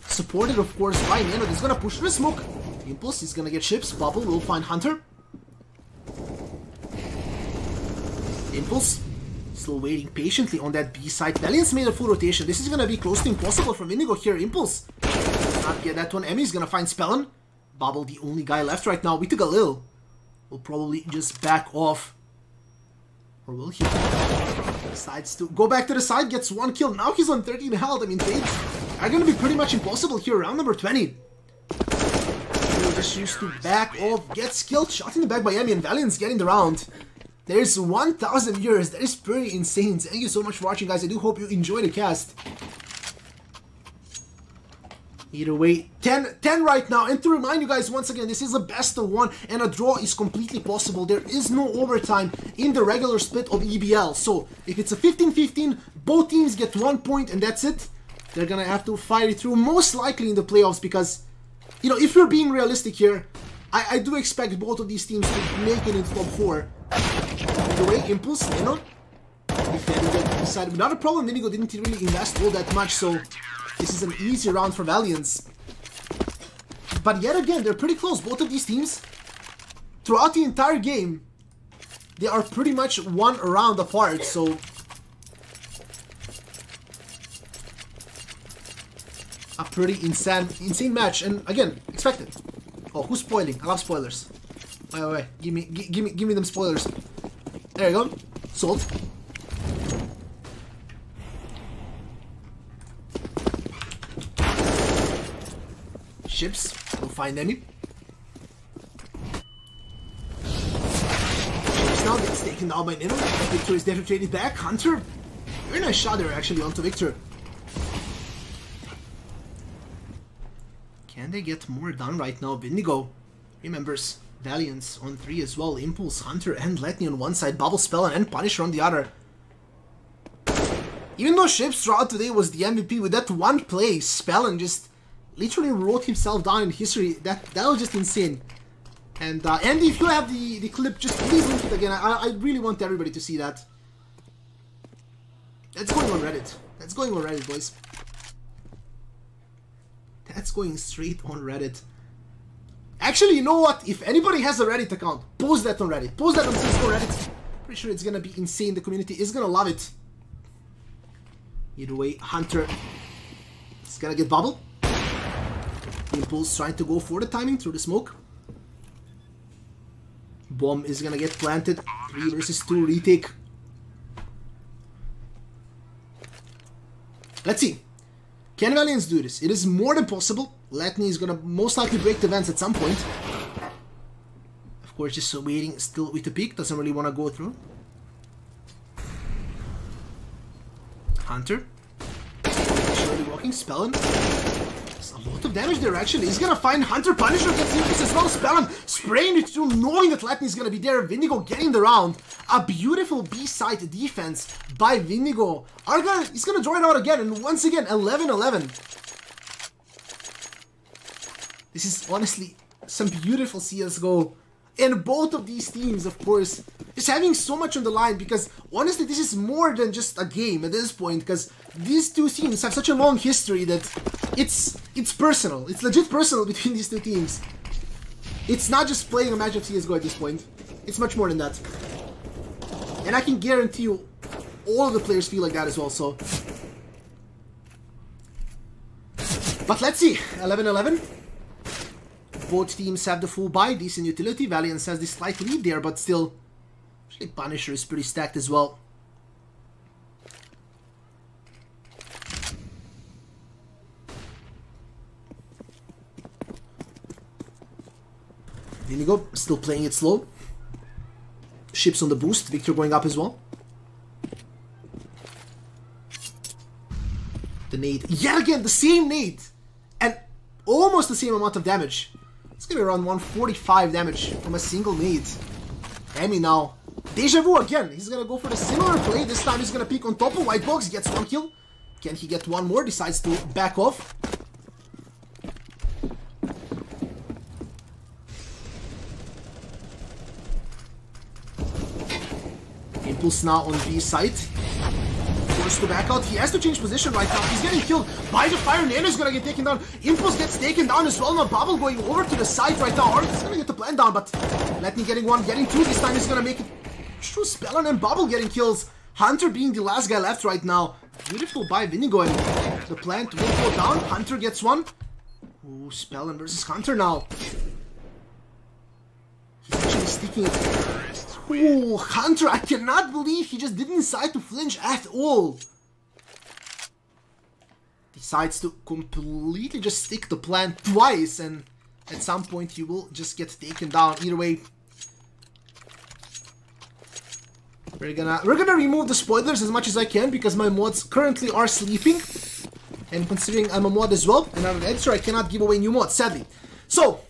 Speaker 9: Supported, of course, by Nano. He's gonna push the smoke. Impulse is gonna get chips. Bubble will find Hunter. Impulse still waiting patiently on that B side. Valiance made a full rotation. This is gonna be close to impossible for Windigo here. Impulse not get that one. Emmy's gonna find Spellin. Bubble, the only guy left right now. We took a little. Will probably just back off. Or will he? Decides to go back to the side, gets one kill. Now he's on 13 health. I mean, they are gonna be pretty much impossible here. Round number 20. He'll just used to back off, gets killed, shot in the back by Emmy, and Valiance getting the round. There's 1,000 viewers. That is pretty insane. Thank you so much for watching, guys. I do hope you enjoy the cast. Either way, 10 right now. And to remind you guys, once again, this is a best of one, and a draw is completely possible. There is no overtime in the regular split of EBL. So, if it's a 15-15, both teams get 1 point, and that's it. They're gonna have to fight it through, most likely in the playoffs, because, you know, if we're being realistic here, I do expect both of these teams to make it into top 4. Either way, Impulse, you know, defending that side without a problem. Windigo didn't really invest all that much, so this is an easy round for Valiance. But yet again, they're pretty close. Both of these teams, throughout the entire game, they are pretty much one round apart, so a pretty insane match, and again, expected. Oh, who's spoiling? I love spoilers. Wait, give me them spoilers. There you go. Sold. Ships. We'll find Emmy. Ships now gets taken down by Nino. Victor is there to trade it back. Hunter. Very nice shot there, actually, onto Victor. Can they get more done right now? Windigo remembers Valiance on 3 as well. Impulse, Hunter, and Letney on one side. Bubble, Spellin, and Punisher on the other. Even though Ships throughout today was the MVP, with that one play, Spellin just literally wrote himself down in history. That was just insane. And Andy, if you have the clip, just please link it again. I really want everybody to see that. That's going on Reddit. That's going on Reddit, boys. That's going straight on Reddit. Actually, you know what? If anybody has a Reddit account, post that on Reddit. Post that on CSGO Reddit. Pretty sure it's gonna be insane. The community is gonna love it. Either way, Hunter is gonna get Bubble. Impulse trying to go for the timing through the smoke. Bomb is gonna get planted. 3 versus 2 retake. Let's see. Can Valiance do this? It is more than possible. Letney is gonna most likely break the vents at some point. Of course, just waiting still with the peak. Doesn't really want to go through. Hunter. Surely walking. Spellin. There's a lot of damage there, actually. He's gonna find Hunter. Punisher gets Impulse as well. Spellin spraying it through, knowing that Letney is gonna be there. Windigo getting the round. A beautiful B-side defense by Windigo. Arga is gonna draw it out again, and once again, 11-11. This is honestly some beautiful CSGO. And both of these teams, of course, is having so much on the line, because honestly, this is more than just a game at this point, because these two teams have such a long history that it's personal. It's legit personal between these two teams. It's not just playing a match of CSGO at this point. It's much more than that. And I can guarantee you, all of the players feel like that as well, so But let's see. 11-11. Both teams have the full buy. Decent utility. Valiance has the slight lead there, but still. Actually, Punisher is pretty stacked as well. Windigo still playing it slow. Ships on the boost. Victor going up as well. The nade. Yet again, the same nade. And almost the same amount of damage. It's gonna be around 145 damage from a single nade. Emmy now. Deja vu again. He's gonna go for the similar play. This time he's gonna peek on top of White Box. Gets one kill. Can he get one more? Decides to back off. Impulse now on B side. Forced to back out. He has to change position right now. He's getting killed by the fire. Nano is gonna get taken down. Impulse gets taken down as well. Now Bubble going over to the side right now. Arc is gonna get the plan down, but Letney getting one, getting two. This time he's gonna make it through Spellon and Bubble getting kills. Hunter being the last guy left right now. Beautiful by Windigo, and the plant will go down. Hunter gets one. Ooh, Spellon versus Hunter now. He's actually sticking it. Oh, Hunter, I cannot believe he just didn't decide to flinch at all. Decides to completely just stick the plan twice, and at some point he will just get taken down. Either way, we're gonna remove the spoilers as much as I can because my mods currently are sleeping. And considering I'm a mod as well, and I'm an editor, I cannot give away new mods, sadly. So,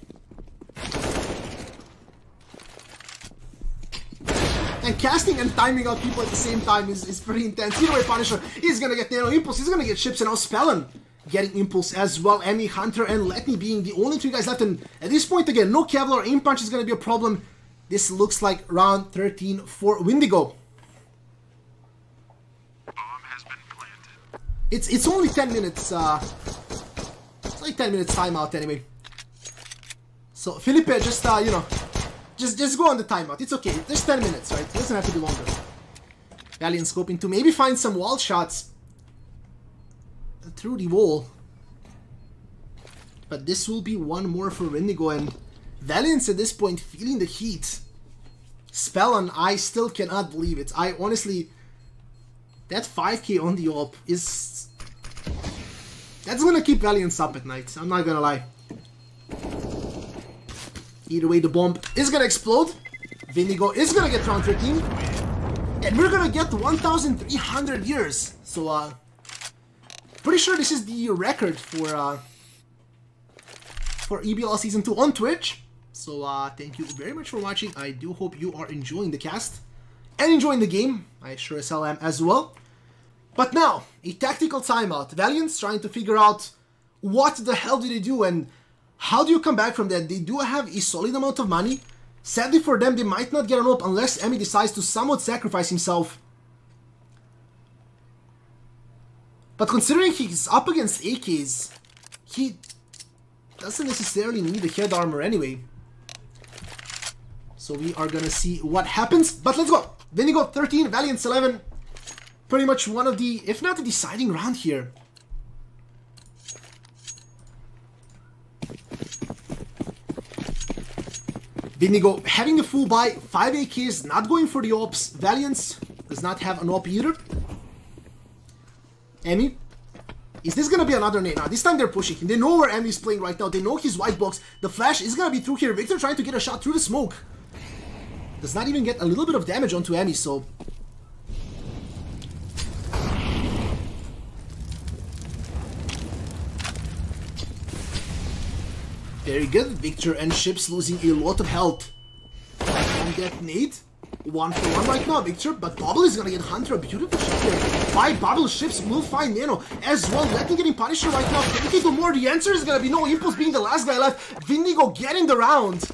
Speaker 9: and casting and timing out people at the same time is pretty intense. Either way, Punisher is gonna get Nano Impulse, he's gonna get Ships, and now Spellon getting Impulse as well. Emmy, Hunter, and Letney being the only three guys left. And at this point, again, no Kevlar, Aim Punch is gonna be a problem. This looks like round 13 for Windigo. It's only 10 minutes, it's like 10 minutes timeout anyway. So, Felipe, just, you know, just go on the timeout. It's okay. There's 10 minutes, right? It doesn't have to be longer. Valiance hoping to maybe find some wall shots through the wall. But this will be one more for Windigo, and Valiance at this point feeling the heat. Spellon, I still cannot believe it. I honestly... That 5k on the op is... That's gonna keep Valiance up at night, I'm not gonna lie. Either way, the bomb is gonna explode. Windigo is gonna get round 13. And we're gonna get 1,300 years. So, pretty sure this is the record for EBL Season 2 on Twitch. So, thank you very much for watching. I do hope you are enjoying the cast and enjoying the game. I sure as hell am as well. But now, a tactical timeout. Valiance trying to figure out what the hell do they do and how do you come back from that. They do have a solid amount of money. Sadly for them, they might not get an op unless Emmy decides to somewhat sacrifice himself. But considering he's up against AKs, he doesn't necessarily need the head armor anyway. So we are gonna see what happens. But let's go. Windigo 13, Valiance 11. Pretty much one of the, if not the deciding round here. Windigo having the full buy, 5 AKs, not going for the ops. Valiance does not have an op either. Emmy, is this gonna be another nade? Now this time they're pushing him. They know where Emmy is playing right now. They know his white box. The flash is gonna be through here. Victor trying to get a shot through the smoke. Does not even get a little bit of damage onto Emmy, so... Very good. Victor and Ships losing a lot of health. On that nade. 1 for 1 right now, Victor. But Bubble is gonna get Hunter. A beautiful shot here. By Bubble, Ships will find Nano as well. Letney getting Punisher right now. Can we take more? The answer is gonna be no. Impulse being the last guy left. Windigo getting the round.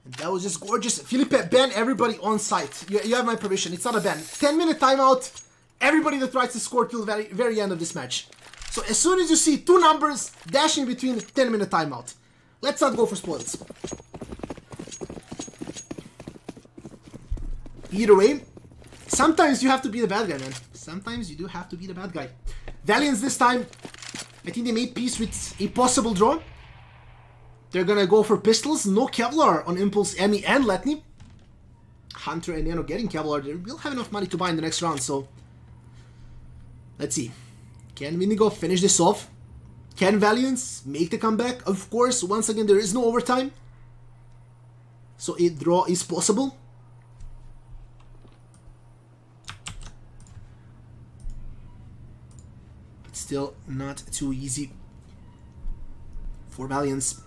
Speaker 9: And that was just gorgeous. Felipe, ban everybody on site. You have my permission. It's not a ban. 10-minute timeout. Everybody that tries to score till the very end of this match. So as soon as you see 2 numbers dashing between, 10-minute timeout. Let's not go for spoils. Either way, sometimes you have to be the bad guy, man. Sometimes you do have to be the bad guy. Valiance this time I think they made peace with a possible draw. They're gonna go for pistols. No Kevlar on Impulse, Emmy, and Letny. Hunter and Nano getting Kevlar. They will have enough money to buy in the next round, so... Let's see. Can Windigo finish this off? Can Valiance make the comeback? Of course, once again, there is no overtime. So a draw is possible. But still not too easy for Valiance.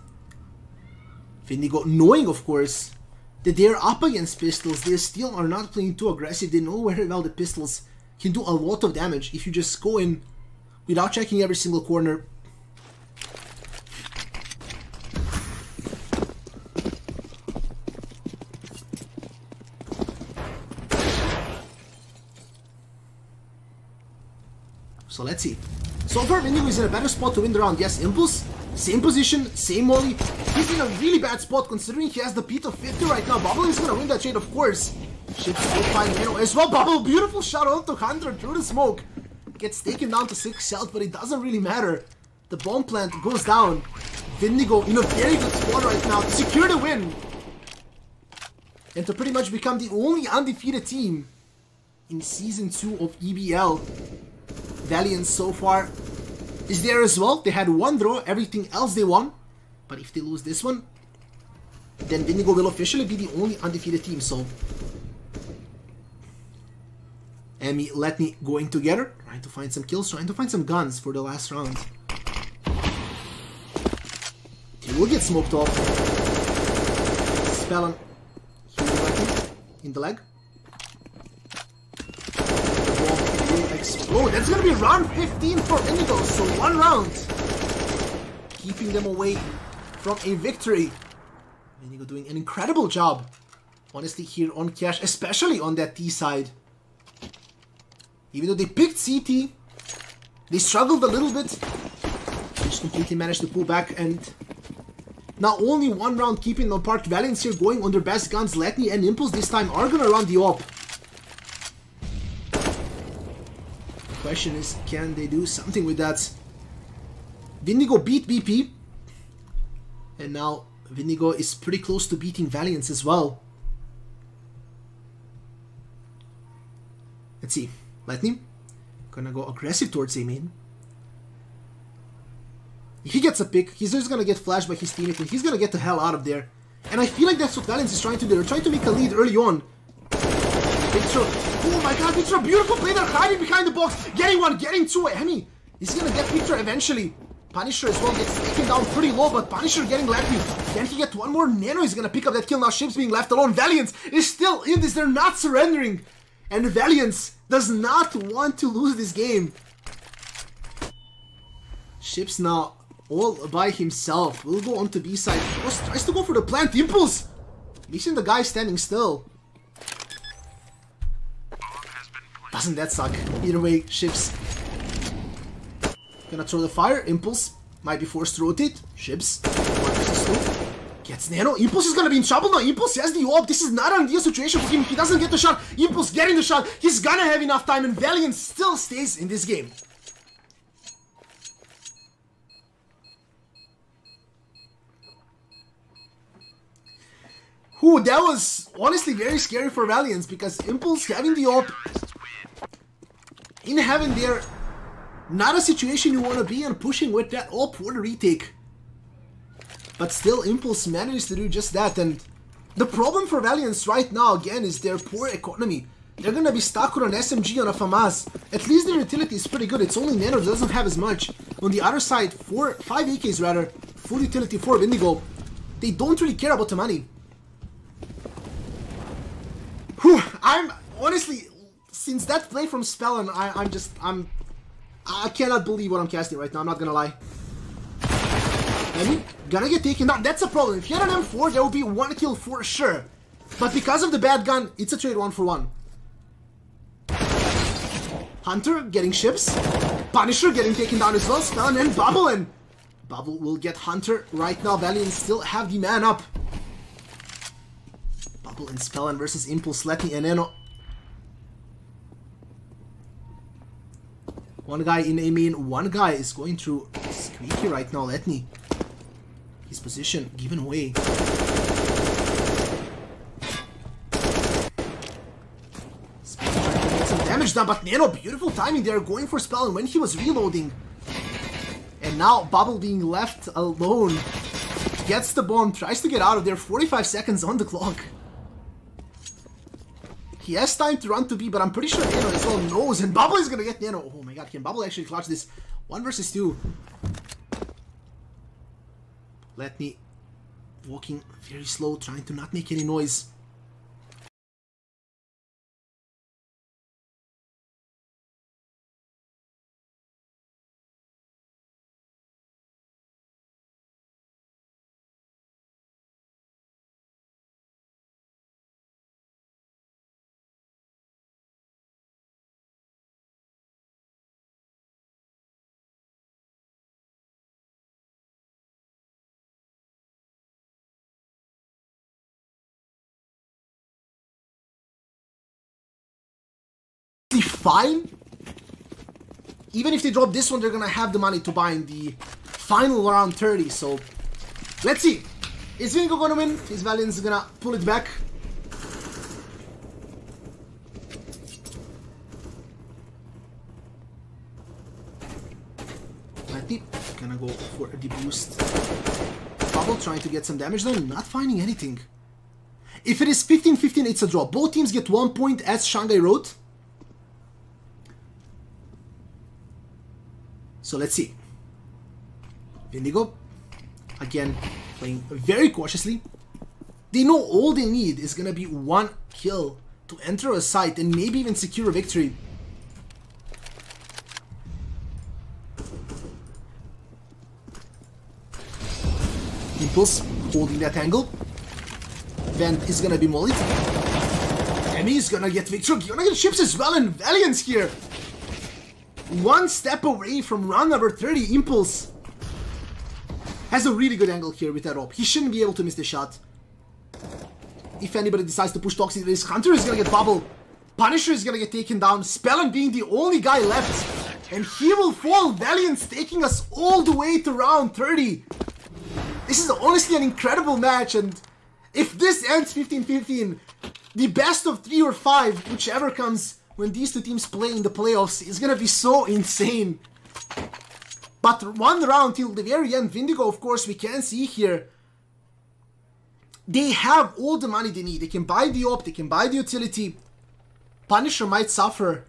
Speaker 9: Windigo, knowing, of course, that they're up against pistols, they still are not playing too aggressive. They know very well the pistols can do a lot of damage if you just go in without checking every single corner. So let's see. So far, Windigo is in a better spot to win the round. Yes, Impulse, same position, same molly. He's in a really bad spot considering he has the P to 50 right now. Bubble is gonna win that trade, of course. Ships will find Nano as well. Bubble, beautiful shot onto Hunter through the smoke. Gets taken down to 6 health, but it doesn't really matter. The bomb plant goes down. Windigo in a very good spot right now to secure the win. And to pretty much become the only undefeated team in Season 2 of EBL. Valiance so far is there as well. They had one draw, everything else they won. But if they lose this one, then Windigo will officially be the only undefeated team. So, Emmy, Letny going together, trying to find some kills, trying to find some guns for the last round. He will get smoked off. Spellon in the leg. Explode. That's gonna be round 15 for Windigo, so 1 round, keeping them away from a victory. Windigo doing an incredible job, honestly, here on Cash, especially on that T side. Even though they picked CT, they struggled a little bit. Just completely managed to pull back, and not only 1 round keeping them apart. Valiance here going on their best guns. Letny and Impulse this time are gonna run the op. Question is, can they do something with that? Windigo beat BP, and now Windigo is pretty close to beating Valiance as well. Let's see. Letny gonna go aggressive towards A main. If he gets a pick, he's just gonna get flashed by his teammate and he's gonna get the hell out of there. And I feel like that's what Valiance is trying to do. They're trying to make a lead early on. Victor, oh my god, Victor, beautiful play there, hiding behind the box, getting 1, getting 2, Emmy, he's gonna get Victor eventually. Punisher as well gets taken down pretty low, but Punisher getting Letny. Can he get 1 more? Nano is gonna pick up that kill, now Ships being left alone. Valiance is still in this, they're not surrendering. And Valiance does not want to lose this game. Ships now all by himself, will go on to B side, tries to go for the plant. Impulse, missing the guy standing still. Doesn't that suck? Either way, Ships gonna throw the fire. Impulse might be forced to rotate. Ships 1 versus 2 gets Nano. Impulse is gonna be in trouble now. Impulse has the op. This is not an ideal situation for him. He doesn't get the shot. Impulse getting the shot. He's gonna have enough time, and Valiance still stays in this game. Whew, that was honestly very scary for Valiance, because Impulse having the op in heaven there, not a situation you want to be in, pushing with that op for the retake. But still, Impulse managed to do just that, and the problem for Valiance right now, again, is their poor economy. They're gonna be stuck with an SMG on a FAMAS. At least their utility is pretty good, it's only Nano that doesn't have as much. On the other side, 5 AKs rather, full utility for Windigo. They don't really care about the money. Whew, I'm honestly, since that play from Spellon, I cannot believe what I'm casting right now, I'm not gonna lie. Emmy, gonna get taken down, that's a problem. If he had an M4, there would be 1 kill for sure. But because of the bad gun, it's a trade 1 for 1. Hunter getting Ships, Punisher getting taken down as well, Spellon and Bubble, and Bubble will get Hunter right now. Valiant still have the man up. Bubble and Spellon versus Impulse, Letny and Nano. One guy in A main, one guy is going through Tricky right now, Letney. His position given away. Some damage done, but Nano, beautiful timing there, going for spell when he was reloading. And now Bubble being left alone. Gets the bomb, tries to get out of there, 45 seconds on the clock. He has time to run to B, but I'm pretty sure Nano as well knows, and Bubble is gonna get Nano. Oh my god, can Bubble actually clutch this? 1 versus 2. Letney walking very slow, trying to not make any noise. Fine. Even if they drop this one, they're gonna have the money to buy in the final round 30. So let's see. Is Windigo gonna win? Is Valiance gonna pull it back? Letney gonna go for the boost. Bubble trying to get some damage done, not finding anything. If it is 15-15, it's a draw. Both teams get 1 point, as Shanghai wrote. So let's see. Windigo, again, playing very cautiously. They know all they need is gonna be 1 kill to enter a site and maybe even secure a victory. Impulse holding that angle. Vent is gonna be mollied. Emmy is gonna get victory. Gonna get chips as well, and Valiance here. 1 step away from round number 30. Impulse has a really good angle here with that op. He shouldn't be able to miss the shot. If anybody decides to push Toxic, this Hunter is gonna get bubble. Punisher is gonna get taken down. Spellin being the only guy left. And he will fall. Valiance taking us all the way to round 30. This is honestly an incredible match, and if this ends 15-15, the best of 3 or 5, whichever comes when these two teams play in the playoffs, is gonna be so insane. But 1 round till the very end. Windigo, of course, we can see here, they have all the money they need. They can buy the op, they can buy the utility. Punisher might suffer,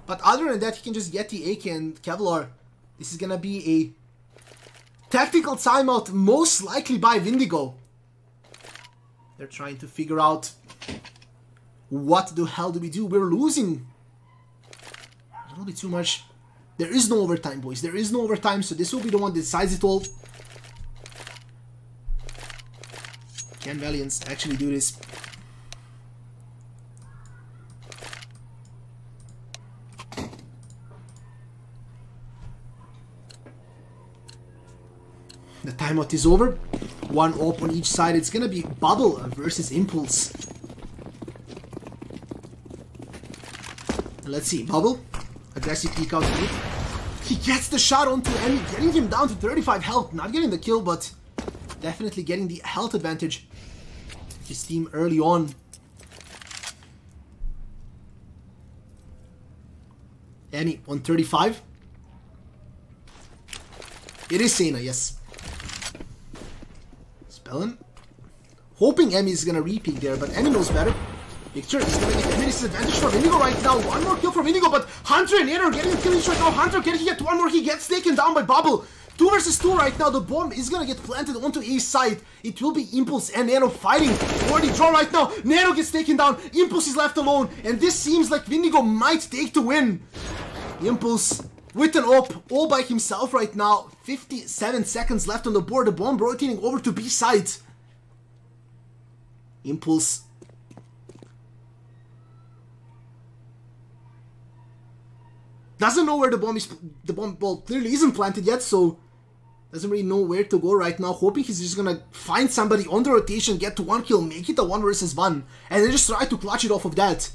Speaker 9: but other than that, he can just get the AK and Kevlar. This is gonna be a tactical timeout, most likely by Windigo. They're trying to figure out, what the hell do we do? We're losing a little bit too much. There is no overtime, boys. There is no overtime, so this will be the one that decides it all. Can Valiance actually do this? The timeout is over. 1 op on each side. It's gonna be Bubble versus Impulse. Let's see, Bubble, aggressive peek out here. He gets the shot onto Emmy, getting him down to 35 health. Not getting the kill, but definitely getting the health advantage. His team early on. Emmy on 35. It is Sena, yes. Spellin. Hoping Emmy is gonna re-peek there, but Emmy knows better. Victor is going to get Emmy's advantage for Windigo right now. 1 more kill for Windigo, but Hunter and Nano are getting a kill each right now. Hunter, can he get 1 more? He gets taken down by Bubble. 2 versus 2 right now. The bomb is going to get planted onto A's side. It will be Impulse and Nano fighting for the draw right now. Nano gets taken down. Impulse is left alone. And this seems like Windigo might take the win. Impulse with an op all by himself right now. 57 seconds left on the board. The bomb rotating over to B side. Impulse doesn't know where the bomb is. The bomb, well, clearly isn't planted yet, so doesn't really know where to go right now. Hoping he's just gonna find somebody on the rotation, get to 1 kill, make it a 1 versus 1, and then just try to clutch it off of that.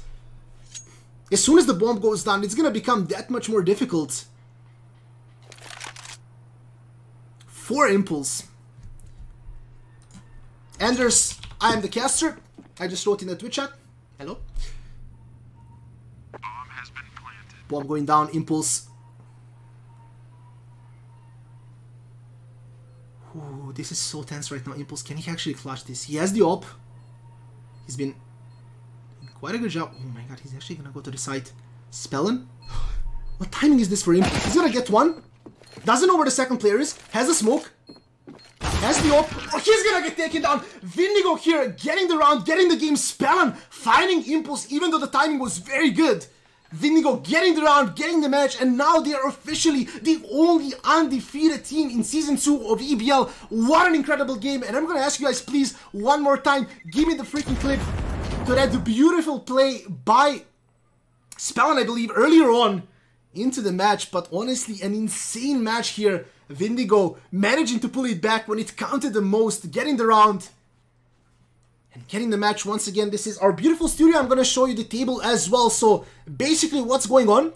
Speaker 9: As soon as the bomb goes down, it's gonna become that much more difficult. for Impulse. Anders, I am the caster. I just wrote in the Twitch chat. Hello.
Speaker 10: Bomb has been planted.
Speaker 9: Bomb going down. Impulse. Ooh, this is so tense right now. Impulse, can he actually clutch this? He has the op. He's been doing quite a good job. Oh my god, he's actually gonna go to the side. Spellin? What timing is this for Impulse? He's gonna get one. Doesn't know where the second player is. Has the smoke. Has the op. Oh, he's gonna get taken down. Windigo here, getting the round, getting the game. Spellin finding Impulse, even though the timing was very good. Windigo getting the round, getting the match, and now they are officially the only undefeated team in Season 2 of EBL. What an incredible game, and I'm gonna ask you guys, please, one more time, give me the freaking clip to that beautiful play by Spellin, I believe, earlier on into the match. But honestly, an insane match here. Windigo managing to pull it back when it counted the most, getting the round and getting the match once again. This is our beautiful studio. I'm going to show you the table as well. So basically what's going on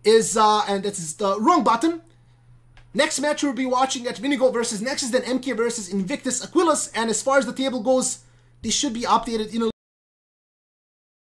Speaker 9: is, and that is the wrong button. Next match we'll be watching at Windigo versus Nexus, then MK versus Invictus Aquilus. And as far as the table goes, this should be updated in a